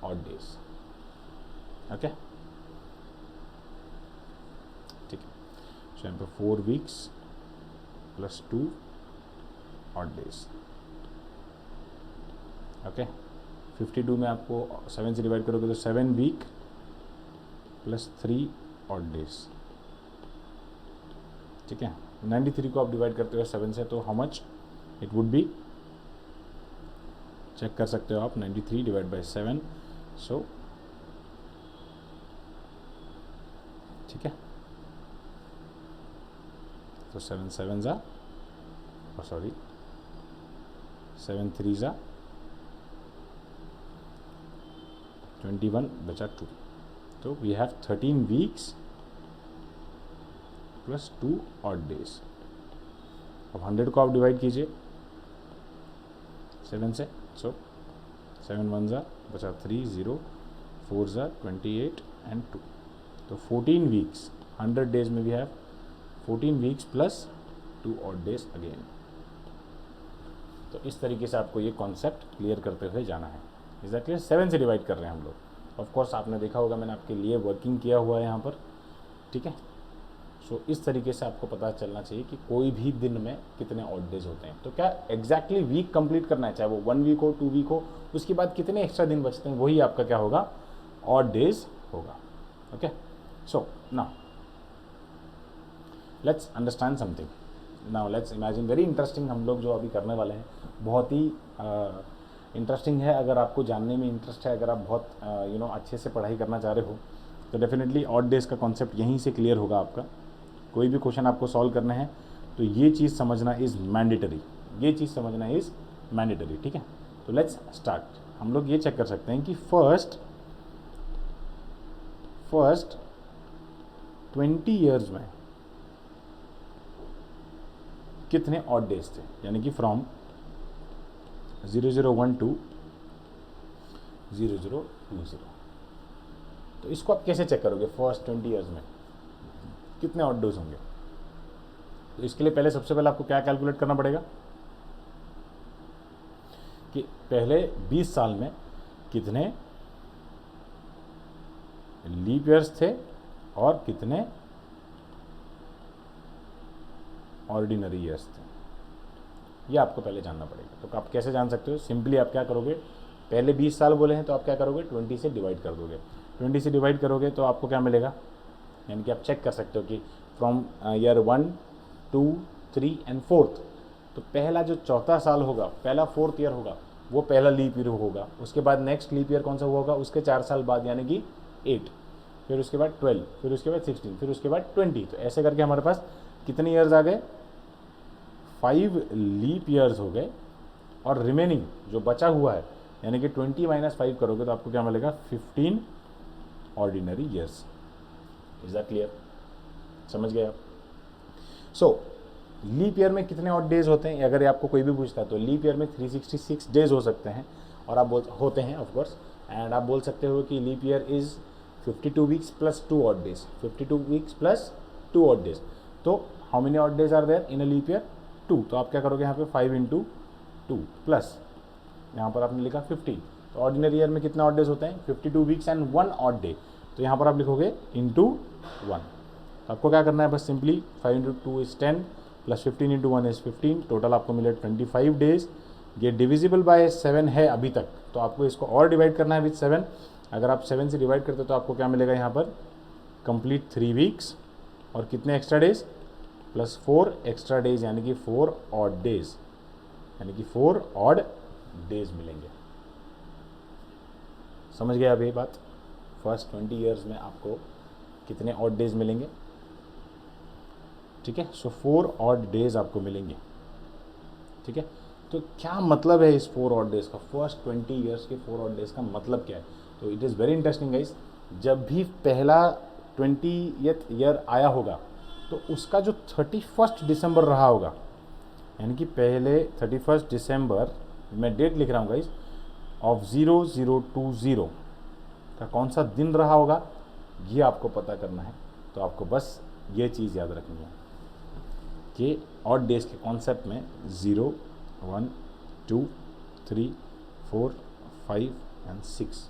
ऑड डेज. ओके, ठीक है. सो यहाँ पे 4 weeks plus 2 odd days. Okay, 52 में आपको 7 से डिवाइड करोगे तो 7 वीक प्लस 3 ऑड डेज. ठीक है, 93 को आप डिवाइड करते हो 7 से, तो how much it would be, check कर सकते हो आप, 93 डिवाइड बाई 7. सो ठीक है, तो 7 7 जा, सॉरी 7 3 जा 21 बचा 2. तो we have 13 weeks plus 2 odd days. अब 100 को आप डिवाइड कीजिए 7 से. सो 7 1 जा बचा 3, 0 4 जा 28 एंड 2. तो 14 वीक्स, 100 डेज में we have 14 weeks plus 2 odd days again. तो इस तरीके से आपको ये कॉन्सेप्ट क्लियर करते हुए जाना है. Is that clear? 7 से डिवाइड कर रहे हैं हम लोग. ऑफ कोर्स आपने देखा होगा, मैंने आपके लिए वर्किंग किया हुआ है यहाँ पर. ठीक है, सो इस तरीके से आपको पता चलना चाहिए कि कोई भी दिन में कितने ऑड डेज होते हैं. तो क्या एग्जैक्टली वीक कंप्लीट करना है, चाहे वो 1 वीक हो, 2 वीक हो, उसके बाद कितने एक्स्ट्रा दिन बचते हैं, वही आपका क्या होगा, ऑड डेज होगा. Okay, so now let's understand something. Now let's imagine, very interesting हम लोग जो अभी करने वाले हैं, बहुत ही इंटरेस्टिंग है. अगर आपको जानने में इंटरेस्ट है, अगर आप बहुत अच्छे से पढ़ाई करना चाह रहे हो, तो डेफिनेटली ऑड डेज का कॉन्सेप्ट यहीं से क्लियर होगा आपका. कोई भी क्वेश्चन आपको सॉल्व करना है तो ये चीज़ समझना इज़ मैंडेटरी, ये चीज़ समझना इज़ मैंडेटरी. ठीक है, तो लेट्स स्टार्ट. हम लोग ये चेक कर सकते हैं कि फर्स्ट 20 ईयर्स में कितने ऑड डेज थे, यानी कि फ्रॉम 0012 टू 0020. तो इसको आप कैसे चेक करोगे, फर्स्ट 20 ईयर्स में कितने ऑड डेज होंगे. तो इसके लिए पहले सबसे पहले आपको क्या कैलकुलेट करना पड़ेगा कि पहले 20 साल में कितने लीप ईयर्स थे और कितने ऑर्डिनरी ईयर्स थे. ये आपको पहले जानना पड़ेगा. तो आप कैसे जान सकते हो, सिंपली आप क्या करोगे, पहले 20 साल बोले हैं तो आप क्या करोगे, 20 से डिवाइड कर दोगे. 20 से डिवाइड करोगे तो आपको क्या मिलेगा, यानी कि आप चेक कर सकते हो कि फ्रॉम ईयर 1 2 3 एंड 4th. तो पहला जो चौथा साल होगा, पहला 4th ईयर होगा, वो पहला लीप ईयर होगा. उसके बाद नेक्स्ट लीप ईयर कौन सा हुआ होगा, उसके 4 साल बाद, यानी कि 8. फिर उसके बाद 12, फिर उसके बाद 16, फिर उसके बाद 20. तो ऐसे करके हमारे पास कितने ईयर्स आ गए, 5 लीप ईयर्स हो गए. और रिमेनिंग जो बचा हुआ है, यानी कि 20 - 5 करोगे तो आपको क्या मिलेगा, 15 ordinary years. Is that clear? समझ गए आप? सो लीप ईयर में कितने ऑड डेज होते हैं, अगर ये आपको कोई भी पूछता है तो लीप ईयर में 366 डेज हो सकते हैं. और आप होते हैं ऑफ कोर्स. एंड आप बोल सकते हो कि leap year is 52 weeks plus 2 odd days, 52 weeks plus 2 odd days. तो how many odd days are there in a leap year, 2. तो आप क्या करोगे यहाँ पे 5 × 2 प्लस यहाँ पर आपने लिखा 50. तो ऑर्डिनरी ईयर में कितने ऑड डेज होते हैं, 52 वीक्स एंड 1 ऑड डे. तो यहाँ पर आप लिखोगे इंटू 1. तो आपको क्या करना है, बस simply 5 × 2 is 10 plus 15 × 1 is 15. Total आपको मिले 25 डेज. ये डिविजिबल बाय 7 है अभी तक, तो आपको इसको और डिवाइड करना है विथ 7। अगर आप 7 से डिवाइड करते हो तो आपको क्या मिलेगा यहाँ पर, कंप्लीट 3 वीक्स और कितने extra days, plus 4 extra days, यानी कि 4 ऑड डेज, यानी कि 4 ऑड डेज मिलेंगे। समझ गए आप ये बात? फर्स्ट 20 ईयर्स में आपको कितने ऑड डेज मिलेंगे, ठीक है। सो 4 ऑड डेज आपको मिलेंगे, ठीक है। तो क्या मतलब है इस 4 ऑड डेज का, फर्स्ट 20 ईयर्स के 4 ऑड डेज का मतलब क्या है? तो it is very interesting guys. जब भी पहला 20th ईयर आया होगा तो उसका जो 31 दिसंबर रहा होगा, यानी कि पहले 31 दिसंबर, मैं डेट लिख रहा हूँ गाइस, ऑफ 0020 का कौन सा दिन रहा होगा, ये आपको पता करना है। तो आपको बस ये चीज़ याद रखनी है कि ऑड डेज के कॉन्सेप्ट में 0, 1, 2, 3, 4, 5 एंड 6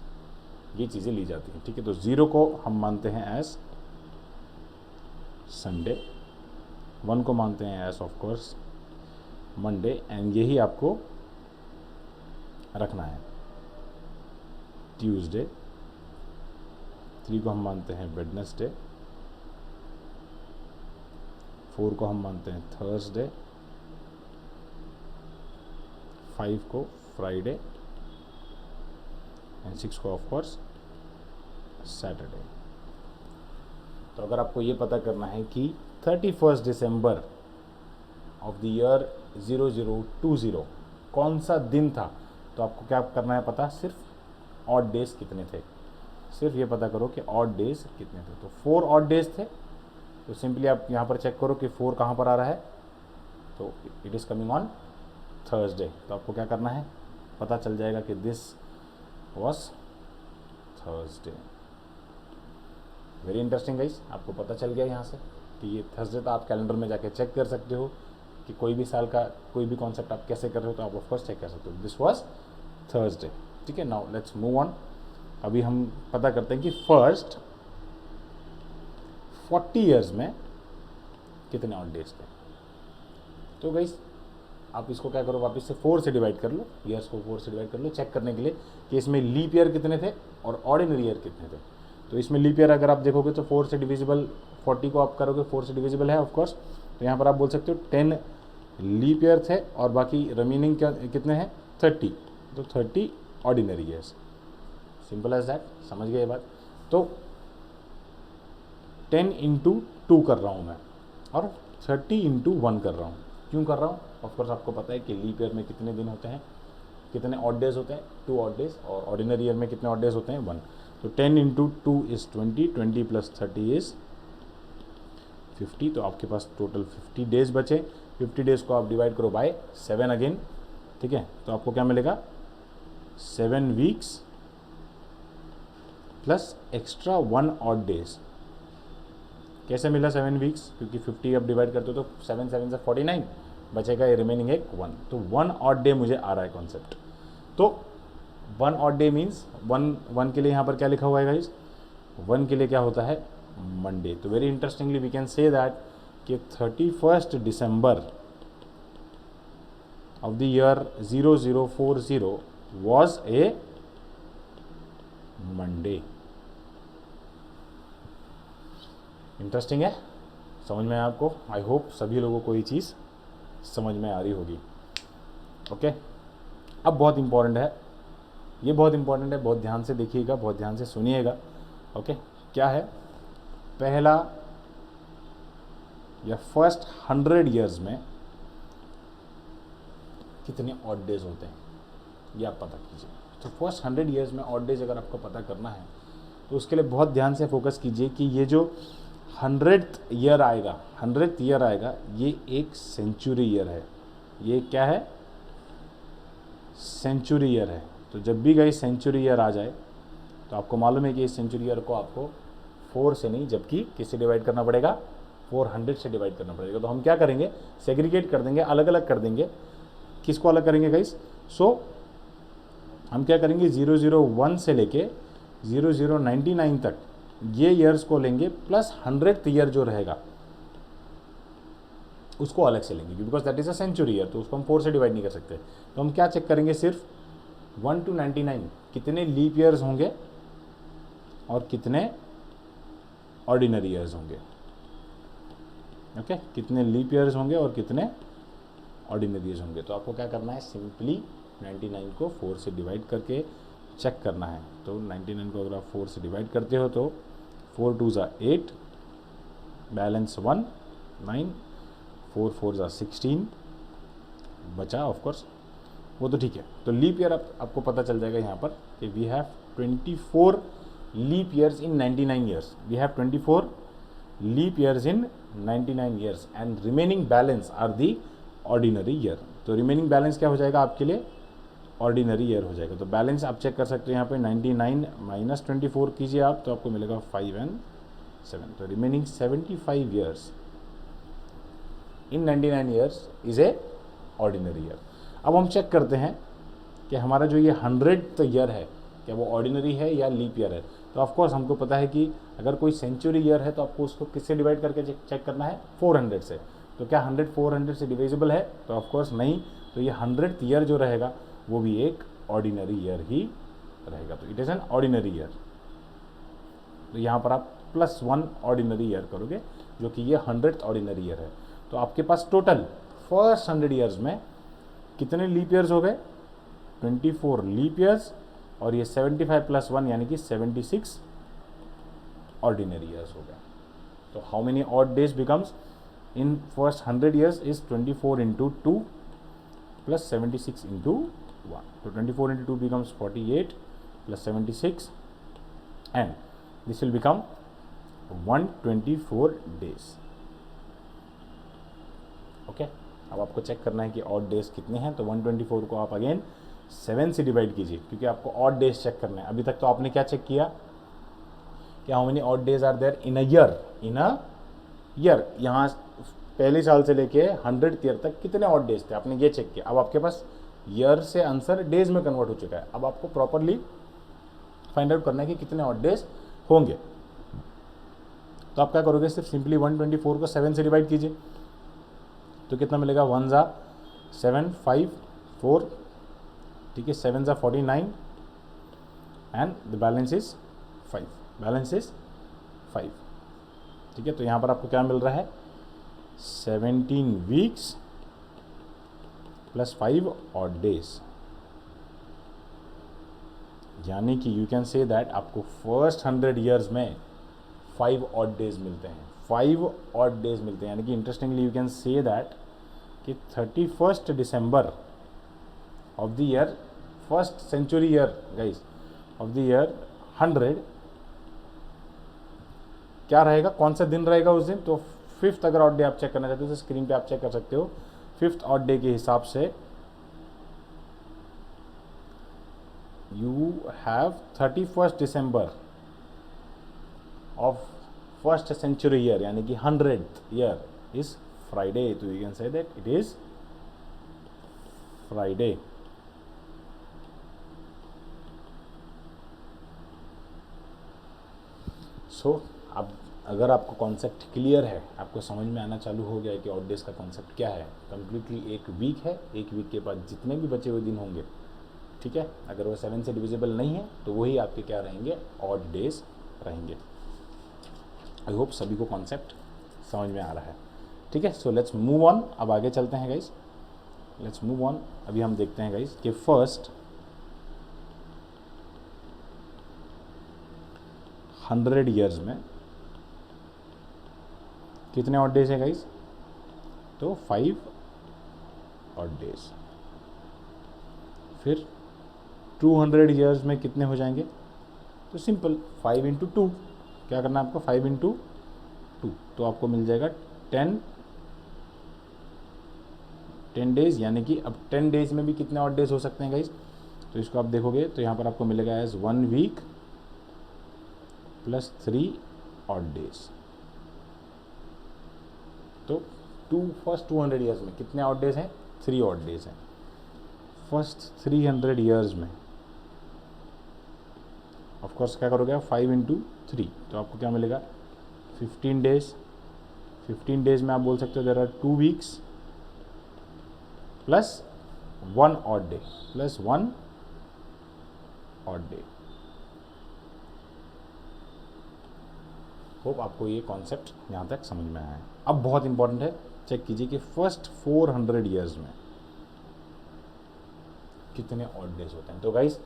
ये चीज़ें ली जाती हैं, ठीक है। तो 0 को हम मानते हैं एज संडे, 1 को मानते हैं as of course Monday, and यही आपको रखना है ट्यूसडे, 3 को हम मानते हैं वेडनेसडे, 4 को हम मानते हैं थर्सडे, 5 को फ्राइडे एंड 6 को ऑफ कोर्स सैटरडे। तो अगर आपको ये पता करना है कि 31 दिसंबर ऑफ द ईयर 0020 कौन सा दिन था, तो आपको क्या करना है पता, सिर्फ ऑड डेज कितने थे, सिर्फ ये पता करो कि ऑड डेज कितने थे। तो 4 ऑड डेज थे, तो सिंपली आप यहाँ पर चेक करो कि 4 कहाँ पर आ रहा है, तो it is coming on Thursday. तो आपको क्या करना है, पता चल जाएगा कि this was Thursday. Very interesting guys, आपको पता चल गया यहाँ से कि ये थर्सडे। तो आप कैलेंडर में जाके चेक कर सकते हो कि कोई भी साल का कोई भी कॉन्सेप्ट आप कैसे कर रहे हो, तो आप ऑफकोर्स चेक कर सकते हो, दिस वॉज थर्सडे, ठीक है। Now let's move on. अभी हम पता करते हैं कि फर्स्ट 40 ईयर्स में कितने ऑड डेज थे। तो गाइस आप इसको क्या करो, वापस से 4 से डिवाइड कर लो, ईयर्स को 4 से डिवाइड कर लो, चेक करने के लिए कि इसमें लीप ईयर कितने थे और ऑर्डिनरी ईयर कितने थे। तो इसमें लीप ईयर अगर आप देखोगे तो 4 से डिविजिबल, 40 को आप करोगे 4 से डिविजिबल है ऑफकोर्स, तो यहाँ पर आप बोल सकते हो 10 लीप ईयर थे और बाकी रिमेनिंग कितने हैं, 30, तो 30 ordinary years. Simple as that, समझ गए ये बात? तो 10 इंटू 2 कर रहा हूँ मैं और 30 इंटू 1 कर रहा हूँ। क्यों कर रहा हूँ? ऑफकोर्स आपको पता है कि लीप ईयर में कितने दिन होते हैं, कितने ऑड डेज होते हैं, 2 ऑड डेज, और ऑर्डिनरी ईयर में कितने ऑड डेज होते हैं, 1। तो 10 इंटू 2 इज़ 20, 20 प्लस 30 इज़ 50। तो आपके पास टोटल 50 डेज बचे। 50 डेज को आप डिवाइड करो बाय 7 अगेन, ठीक है। तो आपको क्या मिलेगा, 7 weeks plus extra 1 odd days. कैसे मिला 7 वीक्स? क्योंकि 50 अब डिवाइड करते हो तो 7 7 से 49 बचेगा, ये रिमेनिंग है 1। तो 1 ऑड डे मुझे आ रहा है कॉन्सेप्ट। तो 1 ऑड डे मीन्स 1 के लिए यहाँ पर क्या लिखा हुआ है गाइस, 1 के लिए क्या होता है, मंडे। तो very interestingly we can say that कि 31 December of the year 0040 was a Monday. Interesting है, समझ में आया आपको? आई होप सभी लोगों को ये चीज़ समझ में आ रही होगी। ओके, अब बहुत इंपॉर्टेंट है, ये बहुत इंपॉर्टेंट है, बहुत ध्यान से देखिएगा, बहुत ध्यान से सुनिएगा। ओके, क्या है, पहला या फर्स्ट 100 ईयर्स में कितने ऑड डेज होते हैं, ये आप पता कीजिए। तो फर्स्ट 100 ईयर्स में ऑड डेज अगर आपको पता करना है तो उसके लिए बहुत ध्यान से फोकस कीजिए कि ये जो 100th ईयर आएगा, 100th ईयर आएगा, ये एक सेंचुरी ईयर है। ये क्या है, सेंचुरी ईयर है। तो जब भी गई सेंचुरी ईयर आ जाए तो आपको मालूम है कि इस सेंचुरी ईयर को आपको 4 से नहीं, जबकि किससे डिवाइड करना पड़ेगा, 400 से डिवाइड करना पड़ेगा। तो हम क्या करेंगे, सेग्रीगेट कर देंगे, अलग अलग कर देंगे। किसको अलग करेंगे गाइस? सो हम क्या करेंगे, 001 से लेके 0099 तक ये ईयर्स को लेंगे, प्लस 100th ईयर जो रहेगा उसको अलग से लेंगे, because that is a century year. तो उसको हम 4 से डिवाइड नहीं कर सकते। तो हम क्या चेक करेंगे, सिर्फ 1 to 99 कितने लीप ईयर्स होंगे और कितने ऑर्डिनरी ईयर्स होंगे। ओके, कितने लीप ईयर्स होंगे और कितने ऑर्डिनरी ईयर्स होंगे। तो आपको क्या करना है, सिंपली 99 को 4 से डिवाइड करके चेक करना है। तो 99 को अगर आप 4 से डिवाइड करते हो तो 4 2 ज़ा 8, बैलेंस 1 9, 4 4 ज़ा 16 बचा, ऑफ कोर्स वो तो ठीक है। तो लीप ईयर आपको पता चल जाएगा यहाँ पर कि we have 24 leap years in 99 years. We have 24 leap years in 99 years and remaining balance are the ordinary year. तो रिमेनिंग बैलेंस क्या हो जाएगा आपके लिए, ऑर्डिनरी ईयर हो जाएगा। तो बैलेंस आप चेक कर सकते हो यहाँ पे 99 माइनस 24 कीजिए आप, तो आपको मिलेगा 5 and 7। तो remaining 75 years in 99 years is a ordinary year. अब हम चेक करते हैं कि हमारा जो ये 100th ईयर है क्या वो ऑर्डिनरी है या लीप ईयर है। तो ऑफकोर्स हमको पता है कि अगर कोई सेंचुरी ईयर है तो आपको उसको किससे डिवाइड करके चेक करना है, 400 से। तो क्या 100 400 से डिविजिबल है, तो ऑफकोर्स नहीं। तो ये 100th ईयर जो रहेगा वो भी एक ऑर्डिनरी ईयर ही रहेगा। तो it is N ordinary year. तो यहाँ पर आप +1 ऑर्डिनरी ईयर करोगे जो कि ये 100th ऑर्डिनरी ईयर है। तो आपके पास टोटल फर्स्ट 100 ईयर्स में कितने लीप ईयर्स हो गए, 24 लीप ईयर्स, और ये 75 + 1 यानी कि 76 ऑर्डिनरी ईयर्स हो गए। तो how many odd days becomes in first 100 years is 24 × 2 + 76 × 1. So 24 × 2 becomes 48 + 76 and this will become 124 days. Okay, अब आपको चेक करना है कि ऑड डेज कितने हैं। तो 124 को आप अगेन 7 से डिवाइड कीजिए क्योंकि आपको ऑड डेज चेक करना है। अभी तक तो आपने क्या चेक किया कि how many odd days are there in a year. यहाँ पहले साल से लेके 100th ईयर तक कितने ऑड डेज थे आपने ये चेक किया। अब आपके पास ईयर से आंसर डेज में कन्वर्ट हो चुका है। अब आपको प्रॉपरली फाइंड आउट करना है कि कितने ऑड डेज होंगे। तो आप क्या करोगे, सिर्फ सिंपली 124 को 7 से डिवाइड कीजिए तो कितना मिलेगा, 1 ज़ा 7 5 4, ठीक है, 7 ज़ा 49 and the balance is 5, balance is 5, ठीक है। तो यहाँ पर आपको क्या मिल रहा है, 17 वीक्स + 5 ऑड डेज, यानी कि यू कैन से दैट आपको फर्स्ट 100 ईयर्स में 5 ऑड डेज मिलते हैं, 5 ऑड डेज मिलते हैं। यानी कि interestingly you can say that कि 31 December of the year, first century year guys of the year 100 क्या रहेगा, कौन सा दिन रहेगा उस दिन। तो 5th अगर ऑड डे आप चेक करना चाहते हो तो स्क्रीन पे आप चेक कर सकते हो। 5th ऑड डे के हिसाब से you have 31 December of first century year, यानी कि 100th ईयर इज फ्राइडे। तो you can say that it is Friday. So अब अगर आपको कॉन्सेप्ट क्लियर है, आपको समझ में आना चालू हो गया है कि ऑड डेज का कॉन्सेप्ट क्या है, कंप्लीटली एक वीक है, एक वीक के बाद जितने भी बचे हुए दिन होंगे, ठीक है, अगर वो 7 से डिविजिबल नहीं है तो वही आपके क्या रहेंगे, ऑड डेज रहेंगे। आई होप सभी को कॉन्सेप्ट समझ में आ रहा है, ठीक है। सो लेट्स मूव ऑन, अब आगे चलते हैं गाइस, लेट्स मूव ऑन। अभी हम देखते हैं गाइस कि फर्स्ट 100 ईयर्स में कितने ऑड डेज है गाइस, तो 5 ऑड डेज। फिर 200 ईयर्स में कितने हो जाएंगे, तो सिंपल 5 × 2, क्या करना है आपको, 5 × 2, तो आपको मिल जाएगा 10 डेज। यानी कि अब 10 डेज में भी कितने ऑड डेज हो सकते हैं गाइस, तो इसको आप देखोगे तो यहाँ पर आपको मिलेगा एज 1 वीक + 3 ऑड डेज। तो फर्स्ट 200 ईयर्स में कितने ऑड डेज हैं, 3 ऑड डेज हैं। फर्स्ट 300 ईयर्स में ऑफ कोर्स क्या करोगे, 5 × 3, तो आपको क्या मिलेगा, 15 डेज। 15 डेज में आप बोल सकते हो there are 2 weeks + 1 odd day + 1 odd day. Hope आपको ये कॉन्सेप्ट यहाँ तक समझ में आया है। अब बहुत इंपॉर्टेंट है, चेक कीजिए कि फर्स्ट 400 ईयर्स में कितने ऑड डेज होते हैं। तो गाइस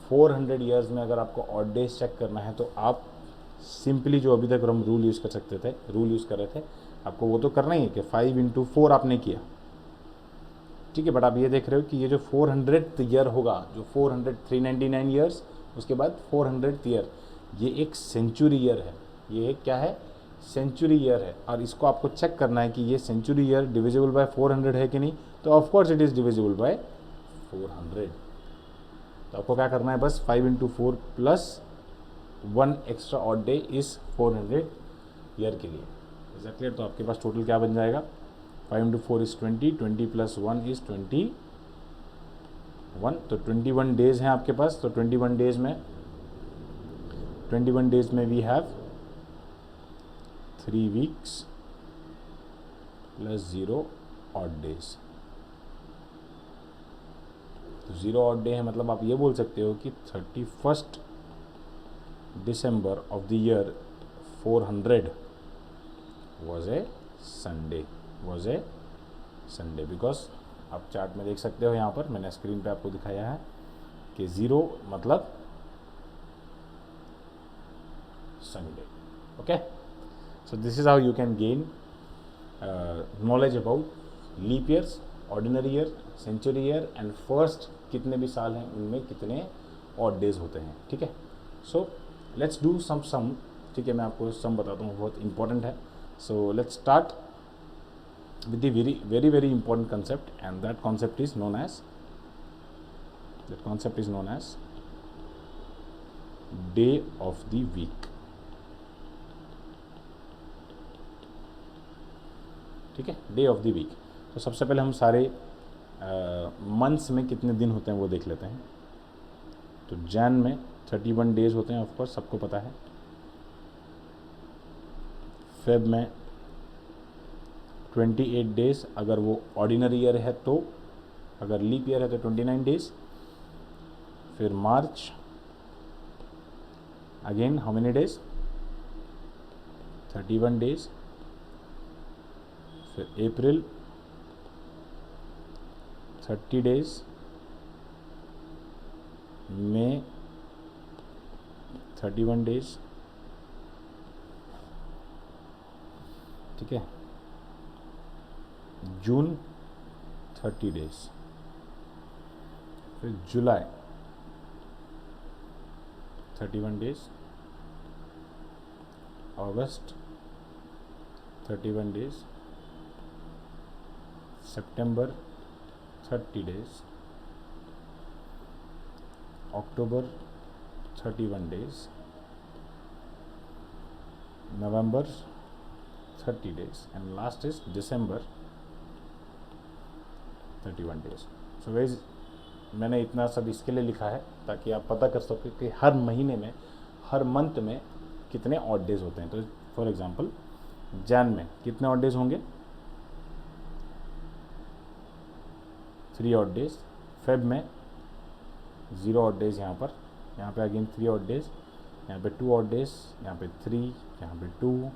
400 ईयर्स में अगर आपको ऑड डेज चेक करना है तो आप सिंपली जो अभी तक हम रूल यूज़ कर रहे थे, आपको वो तो करना ही है कि 5 × 4 आपने किया, ठीक है। बट आप ये देख रहे हो कि ये जो 400th ईयर होगा, जो 399 ईयर्स, उसके बाद 400th ईयर, ये एक सेंचुरी ईयर है। ये एक क्या है? सेंचुरी ईयर है। और इसको आपको चेक करना है कि ये सेंचुरी ईयर डिविजिबल बाय 400 है कि नहीं। तो of course it is divisible by 400। तो आपको क्या करना है, बस 5 × 4 प्लस 1 एक्स्ट्रा ऑड डे इस 400 ईयर के लिए। Is that clear? तो आपके पास टोटल क्या बन जाएगा? 5 × 4 इज़ 20, 20 + 1 इज़ 21। तो 21 डेज हैं आपके पास। तो 21 डेज में we have 3 weeks + 0 odd days. तो 0 ऑड डे है, मतलब आप ये बोल सकते हो कि 31 December of the year 400 was a Sunday because आप चार्ट में देख सकते हो, यहाँ पर मैंने स्क्रीन पे आपको दिखाया है कि 0 मतलब Sunday. Okay, so this is how you can gain knowledge about leap years, ordinary year, century year and first कितने भी साल हैं उनमें कितने ऑड डेज होते हैं, ठीक है। सो लेट्स डू सम, ठीक है। मैं आपको सम बताता हूँ, बहुत इंपॉर्टेंट है। सो let's start with the very important concept, and that concept is known as day of the week, ठीक है। Day of the week. तो सबसे पहले हम सारे मंथ्स में कितने दिन होते हैं वो देख लेते हैं। तो जैन में 31 डेज होते हैं, ऑफकोर्स सबको पता है। फेब में 28 डेज, अगर वो ऑर्डिनरी ईयर है तो, अगर लीप ईयर है तो 29 डेज। फिर March again how many days? 31 days. फिर अप्रैल 30 डेज, मई 31 डेज, ठीक है। जून 30 डेज, फिर जुलाई 31 days, August 31 days, September 30 days, October 31 days, November 30 days and last is December 31 days. So guys, मैंने इतना सब इसके लिए लिखा है ताकि आप पता कर सकें कि हर महीने में, हर मंथ में कितने ऑड डेज होते हैं। तो फॉर एग्जांपल जैन में कितने ऑड डेज होंगे? 3 ऑड डेज। फेब में 0 ऑड डेज, यहाँ पे अगेन 3 ऑड डेज, यहाँ पे 2 ऑड डेज, यहाँ पे 3, यहाँ पे 2,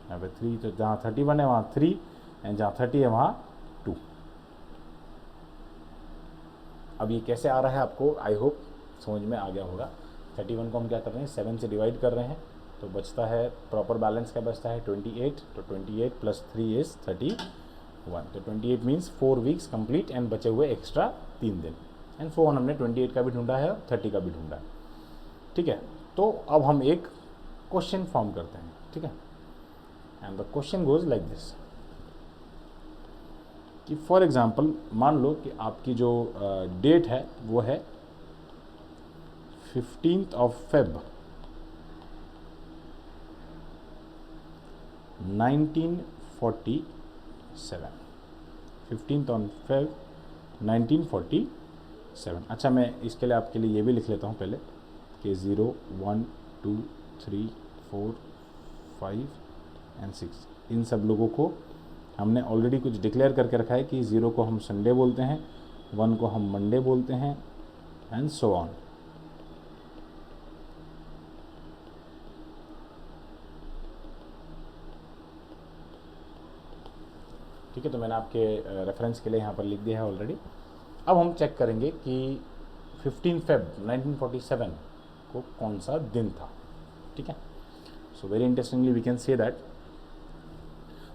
यहाँ पे 3। तो जहाँ 31 है वहाँ 3 एंड जहाँ 30 है वहाँ 2। अब ये कैसे आ रहा है आपको आई होप समझ में आ गया होगा। 31 को हम क्या कर रहे हैं? 7 से डिवाइड कर रहे हैं, तो बचता है, प्रॉपर बैलेंस क्या बचता है? 28। तो 28 + 3 इज़ 31। तो 28 मीन्स 4 वीक्स कंप्लीट एंड बचे हुए एक्स्ट्रा 3 दिन एंड सो ऑन। हमने 28 का भी ढूंढा है और 30 का भी ढूंढा है, ठीक है। तो अब हम एक क्वेश्चन फॉर्म करते हैं, ठीक है। And the question goes like this कि फॉर एग्जांपल मान लो कि आपकी जो डेट है वो है 15 Feb 1947। 15 Feb 1947। अच्छा, मैं इसके लिए आपके लिए ये भी लिख लेता हूँ पहले कि 0, 1, 2, 3, 4, 5 एंड 6, इन सब लोगों को हमने ऑलरेडी कुछ डिक्लेयर करके रखा है कि 0 को हम संडे बोलते हैं, 1 को हम मंडे बोलते हैं एंड सो ऑन। ठीक है, तो मैंने आपके रेफरेंस के लिए यहाँ पर लिख दिया है ऑलरेडी। अब हम चेक करेंगे कि 15 फेब 1947 को कौन सा दिन था। ठीक है, so very interestingly we can say that.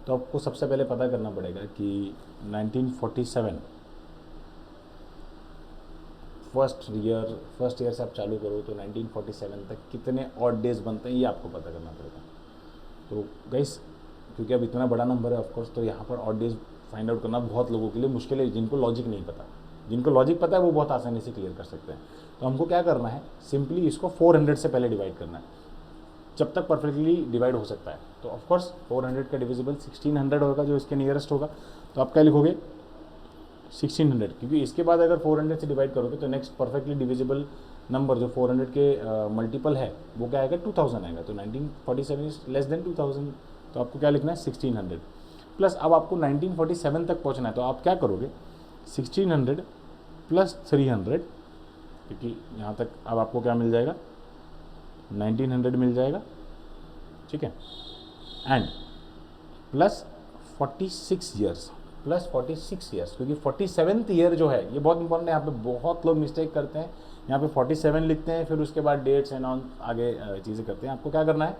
तो आपको सबसे पहले पता करना पड़ेगा कि 1947 फर्स्ट ईयर से आप चालू करो तो 1947 तक कितने ऑड डेज बनते हैं ये आपको पता करना पड़ेगा। तो गाइस क्योंकि अब इतना बड़ा नंबर है ऑफकोर्स, तो यहाँ पर ऑड डेज फाइंड आउट करना बहुत लोगों के लिए मुश्किल है, जिनको लॉजिक नहीं पता। जिनको लॉजिक पता है वो बहुत आसानी से क्लियर कर सकते हैं। तो हमको क्या करना है, सिंपली इसको 400 से पहले डिवाइड करना है, जब तक परफेक्टली डिवाइड हो सकता है। तो ऑफकोर्स 400 का डिविजिबल 1600 होगा, जो इसके नियरेस्ट होगा। तो आप क्या लिखोगे 1600, क्योंकि इसके बाद अगर 400 से डिवाइड करोगे तो नेक्स्ट परफेक्टली डिविजिबल नंबर जो 400 के मल्टीपल है वो क्या आएगा 2000 आएगा। तो 1947 इज लेस देन 2000, तो आपको क्या लिखना है 1600 प्लस। अब आपको 1947 तक पहुंचना है, तो आप क्या करोगे 1600 प्लस 300, क्योंकि यहाँ तक अब आपको क्या मिल जाएगा 1900 मिल जाएगा। ठीक है, एंड प्लस 46 ईयर्स, क्योंकि 47th ईयर जो है ये बहुत इंपॉर्टेंट है। यहाँ पे बहुत लोग मिस्टेक करते हैं, यहाँ पे 47 लिखते हैं, फिर उसके बाद डेट्स एंड ऑन आगे चीज़ें करते हैं। आपको क्या करना है,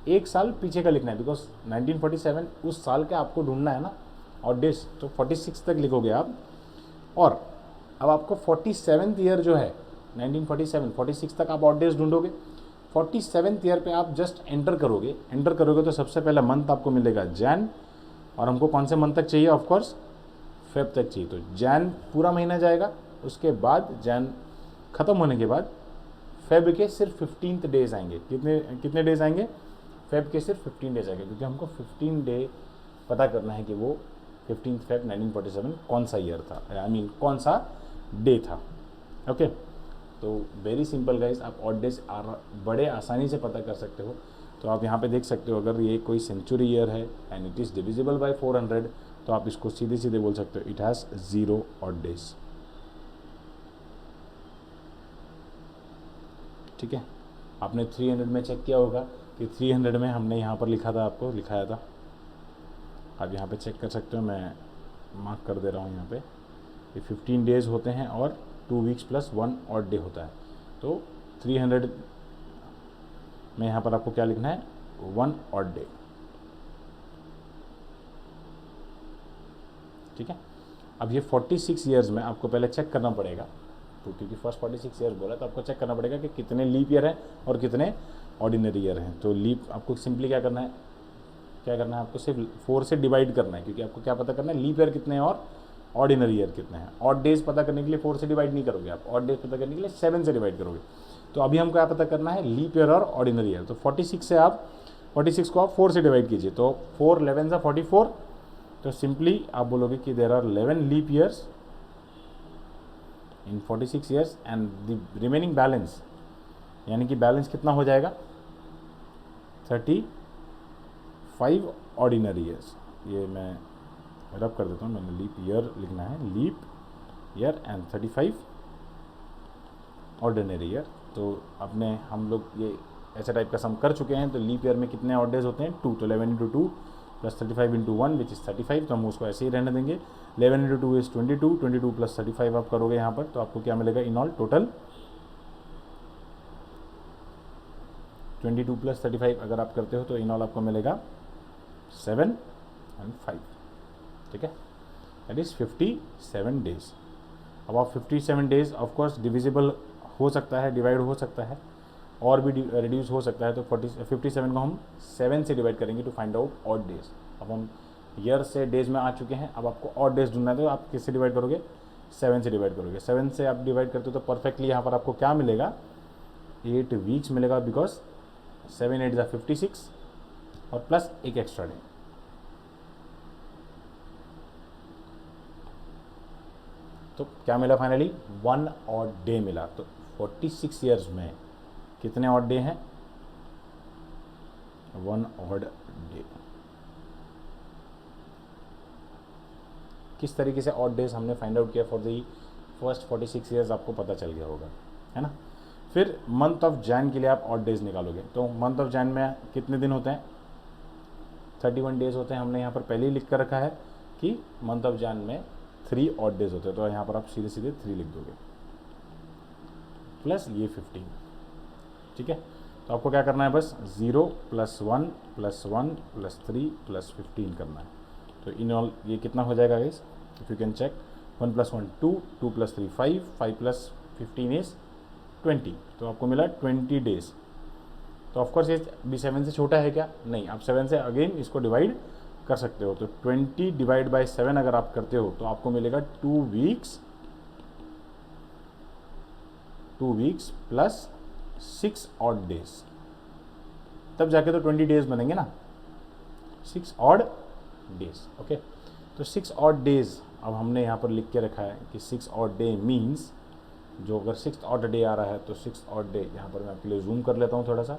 एक साल पीछे का लिखना है, बिकॉज 1947 उस साल का आपको ढूंढना है ना और डेट्स, तो 46 तक लिखोगे आप। और अब आपको 47th ईयर जो है 1947 46 तक आप ऑड डेज ढूंढोगे। 47th ईयर पे आप जस्ट एंटर करोगे तो सबसे पहला मंथ आपको मिलेगा जैन, और हमको कौन से मंथ तक चाहिए, ऑफकोर्स फेब तक चाहिए। तो जैन पूरा महीना जाएगा, उसके बाद जैन ख़त्म होने के बाद फेब के सिर्फ 15th डेज आएंगे। कितने डेज आएंगे, फेब के सिर्फ 15 डेज आएंगे, क्योंकि हमको 15 डे पता करना है कि वो 15 फेब 1947 कौन सा ईयर था, कौन सा डे था। ओके, तो वेरी सिंपल गाइज, आप ऑड डेज बड़े आसानी से पता कर सकते हो। तो आप यहाँ पे देख सकते हो, अगर ये कोई सेंचुरी ईयर है and it is divisible by 400, तो आप इसको सीधे बोल सकते हो इट हैज़ 0 ऑड डेज। ठीक है, आपने 300 में चेक किया होगा कि 300 में हमने यहाँ पर लिखाया था। आप यहाँ पे चेक कर सकते हो, मैं मार्क कर दे रहा हूँ यहाँ पे। ये 15 डेज होते हैं और 2 वीक्स प्लस 1 ऑड डे होता है। तो 300 में यहाँ पर आपको क्या लिखना है 1 ऑड डे। ठीक है, अब ये 46 ईयर्स में आपको पहले चेक करना पड़ेगा, तो क्योंकि फर्स्ट 46 ईयर्स बोला तो आपको चेक करना पड़ेगा कि कितने लीप ईयर हैं और कितने ऑर्डिनरी ईयर हैं। तो लीप आपको सिंपली क्या करना है आपको सिर्फ 4 से डिवाइड करना है, क्योंकि आपको क्या पता करना है लीप ईयर कितने हैं और ऑर्डिनरी ईयर कितने हैं। ऑड डेज पता करने के लिए 4 से डिवाइड नहीं करोगे आप, ऑड डेज पता करने के लिए 7 से डिवाइड करोगे। तो अभी हमको क्या पता करना है लीप ईयर और ऑर्डिनरी ईयर। तो 46 को आप 4 से डिवाइड कीजिए, तो 4 11 सा 44। तो सिंपली आप बोलोगे कि there are 11 leap years in 46 years and the remaining balance, यानी कि बैलेंस कितना हो जाएगा 35 ऑर्डिनरी ईयर्स। ये मैं रब कर देता हूँ, मैंने लीप ईयर लिखना है, leap year and 35 ordinary year. तो अपने हम लोग ये ऐसे टाइप का सम कर चुके हैं। तो लीप ईयर में कितने ऑड डेज होते हैं 2, तो 11 × 2 प्लस 35 × 1 विच इज़ 35, तो हम उसको ऐसे ही रहने देंगे। 11 × 2 इज़ 22 प्लस 35 आप करोगे यहाँ पर, तो आपको क्या मिलेगा इन ऑल टोटल 22 प्लस 35 अगर आप करते हो तो इन ऑल आपको मिलेगा 7 और 5। ठीक है, दैट इज़ 57 डेज। अब आप 57 डेज ऑफकोर्स डिविजिबल हो सकता है, डिवाइड हो सकता है और भी रिड्यूस हो सकता है। तो 57 को हम 7 से डिवाइड करेंगे to find out odd days. अब हम ईयर से डेज में आ चुके हैं, अब आपको ऑड डेज ढूंढना है, तो आप किससे डिवाइड करोगे 7 से डिवाइड करोगे। 7 से आप डिवाइड करते हो तो परफेक्टली यहाँ पर आपको क्या मिलेगा 8 वीक्स मिलेगा, बिकॉज 7 8 = 56 और प्लस एक एक्स्ट्रा डे। तो क्या मिला फाइनली 1 ऑड डे मिला। तो 46 ईयर्स में कितने ऑड डे हैं 1 ऑड डे। किस तरीके से ऑड डेज हमने फाइंड आउट किया फॉर दी फर्स्ट 46 ईयर्स आपको पता चल गया होगा, है ना। फिर मंथ ऑफ जैन के लिए आप ऑड डेज निकालोगे। तो मंथ ऑफ जैन में कितने दिन होते हैं 31 डेज होते हैं, हमने यहाँ पर पहले ही लिख कर रखा है। कि मंथ ऑफ जैन में 3 ऑड डेज होते हैं, तो यहाँ पर आप सीधे सीधे 3 लिख दोगे प्लस ये 15, ठीक है। तो आपको क्या करना है, बस 0 + 1 + 1 + 3 + 15 करना है। तो इन ऑल ये कितना हो जाएगा guys, if you can check, 1 + 1 2, 2 + 3 5, 5 + 15 is 20, तो आपको मिला 20 डेज। तो ऑफकोर्स ये भी 7 से छोटा है क्या, नहीं, आप 7 से अगेन इसको डिवाइड कर सकते हो। तो 20 डिवाइड बाय 7 अगर आप करते हो तो आपको मिलेगा 2 वीक्स प्लस 6 ऑड डेज, तब जाके तो 20 डेज बनेंगे ना, 6 ऑड डेज, ओके। तो 6 ऑड डेज अब हमने यहाँ पर लिख के रखा है कि 6 ऑड डे मीन्स, जो अगर 6th ऑड डे आ रहा है तो 6th ऑड डे, यहाँ पर मैं आपके लिए जूम कर लेता हूँ थोड़ा सा,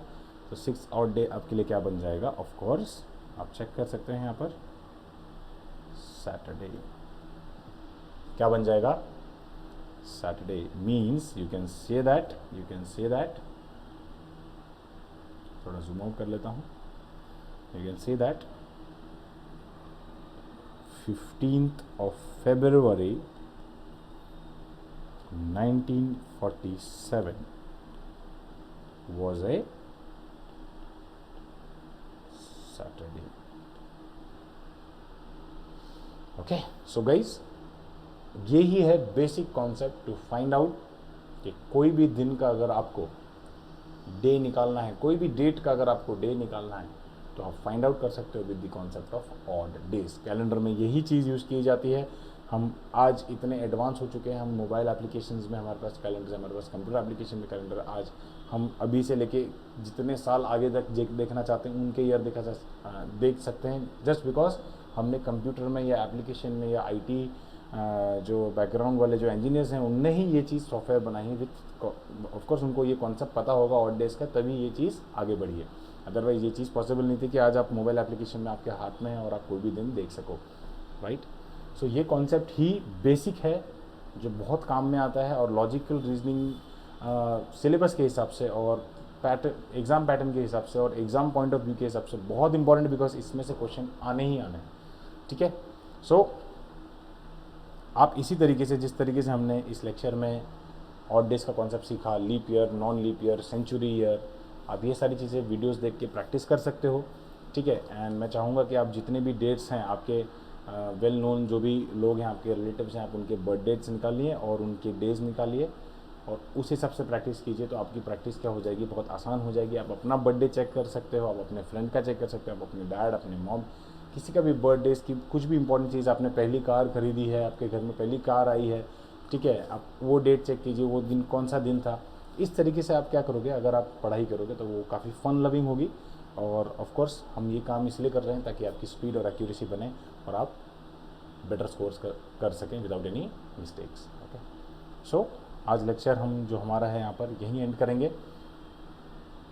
तो 6th ऑड डे आपके लिए क्या बन जाएगा, ऑफ कोर्स आप चेक कर सकते हैं यहाँ पर, सैटरडे। क्या बन जाएगा, Saturday means you can say that, थोड़ा जूम आउट कर लेता हूँ, you can say that 15th of February 1947 was a Saturday. Okay, so guys, यही है basic concept to find out कि कोई भी दिन का अगर आपको डे निकालना है, कोई भी डेट का अगर आपको डे निकालना है, तो आप फाइंड आउट कर सकते हो with the concept of odd days. Calendar में यही चीज़ यूज़ की जाती है। हम आज इतने एडवांस हो चुके हैं, हम मोबाइल एप्लीकेशंस में हमारे पास कैलेंडर है, हमारे पास कंप्यूटर एप्लीकेशन में कैलेंडर। आज हम अभी से लेके जितने साल आगे तक देखना चाहते हैं उनके ईयर देख सकते हैं, जस्ट बिकॉज हमने कंप्यूटर में या एप्लीकेशन में या IT जो बैकग्राउंड वाले जो इंजीनियर्स हैं उनने ही ये चीज़ सॉफ्टवेयर बनाई है विथ, ऑफकोर्स उनको ये कॉन्सेप्ट पता होगा ऑड डेज का, तभी ये चीज़ आगे बढ़ी है। अदरवाइज ये चीज़ पॉसिबल नहीं थी कि आज आप मोबाइल एप्लीकेशन में आपके हाथ में है और आप कोई भी दिन देख सको, राइट। सो ये कॉन्सेप्ट ही बेसिक है जो बहुत काम में आता है, और लॉजिकल रीजनिंग सिलेबस के हिसाब से और एग्ज़ाम पैटर्न के हिसाब से और एग्ज़ाम पॉइंट ऑफ व्यू के हिसाब से बहुत इंपॉर्टेंट, बिकॉज इसमें से क्वेश्चन आने ही आने हैं, ठीक है। सो आप इसी तरीके से, जिस तरीके से हमने इस लेक्चर में ऑड डेज का कॉन्सेप्ट सीखा, leap year, non leap year, century year, आप ये सारी चीज़ें वीडियोस देख के प्रैक्टिस कर सकते हो, ठीक है। एंड मैं चाहूँगा कि आप जितने भी डेट्स हैं आपके वेल नोन जो भी लोग हैं आपके रिलेटिव्स हैं, आप उनके बर्थ डेट्स निकालिए और उनके डेज निकालिए और उस हिसाब से प्रैक्टिस कीजिए। तो आपकी प्रैक्टिस क्या हो जाएगी, बहुत आसान हो जाएगी। आप अपना बर्थडे चेक कर सकते हो, आप अपने फ्रेंड का चेक कर सकते हो, आप अपने डैड, अपने मॉम, किसी का भी बर्थडे की कुछ भी इंपॉर्टेंट चीज़, आपने पहली कार खरीदी है, आपके घर में पहली कार आई है, ठीक है, आप वो डेट चेक कीजिए, वो दिन कौन सा दिन था। इस तरीके से आप क्या करोगे, अगर आप पढ़ाई करोगे तो वो काफ़ी फन लविंग होगी। और ऑफ कोर्स हम ये काम इसलिए कर रहे हैं ताकि आपकी स्पीड और एक्यूरेसी बने और आप बेटर स्कोर्स कर सकें विदाउट एनी मिस्टेक्स, ओके। सो आज लेक्चर हम जो हमारा है यहाँ पर यहीं एंड करेंगे,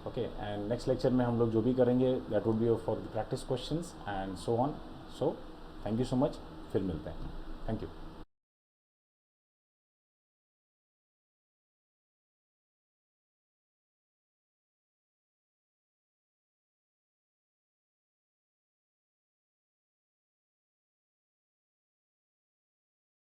ओके। एंड नेक्स्ट लेक्चर में हम लोग जो भी करेंगे that would be for the practice questions and so on. So thank you so much, फिर मिलते हैं, थैंक यू।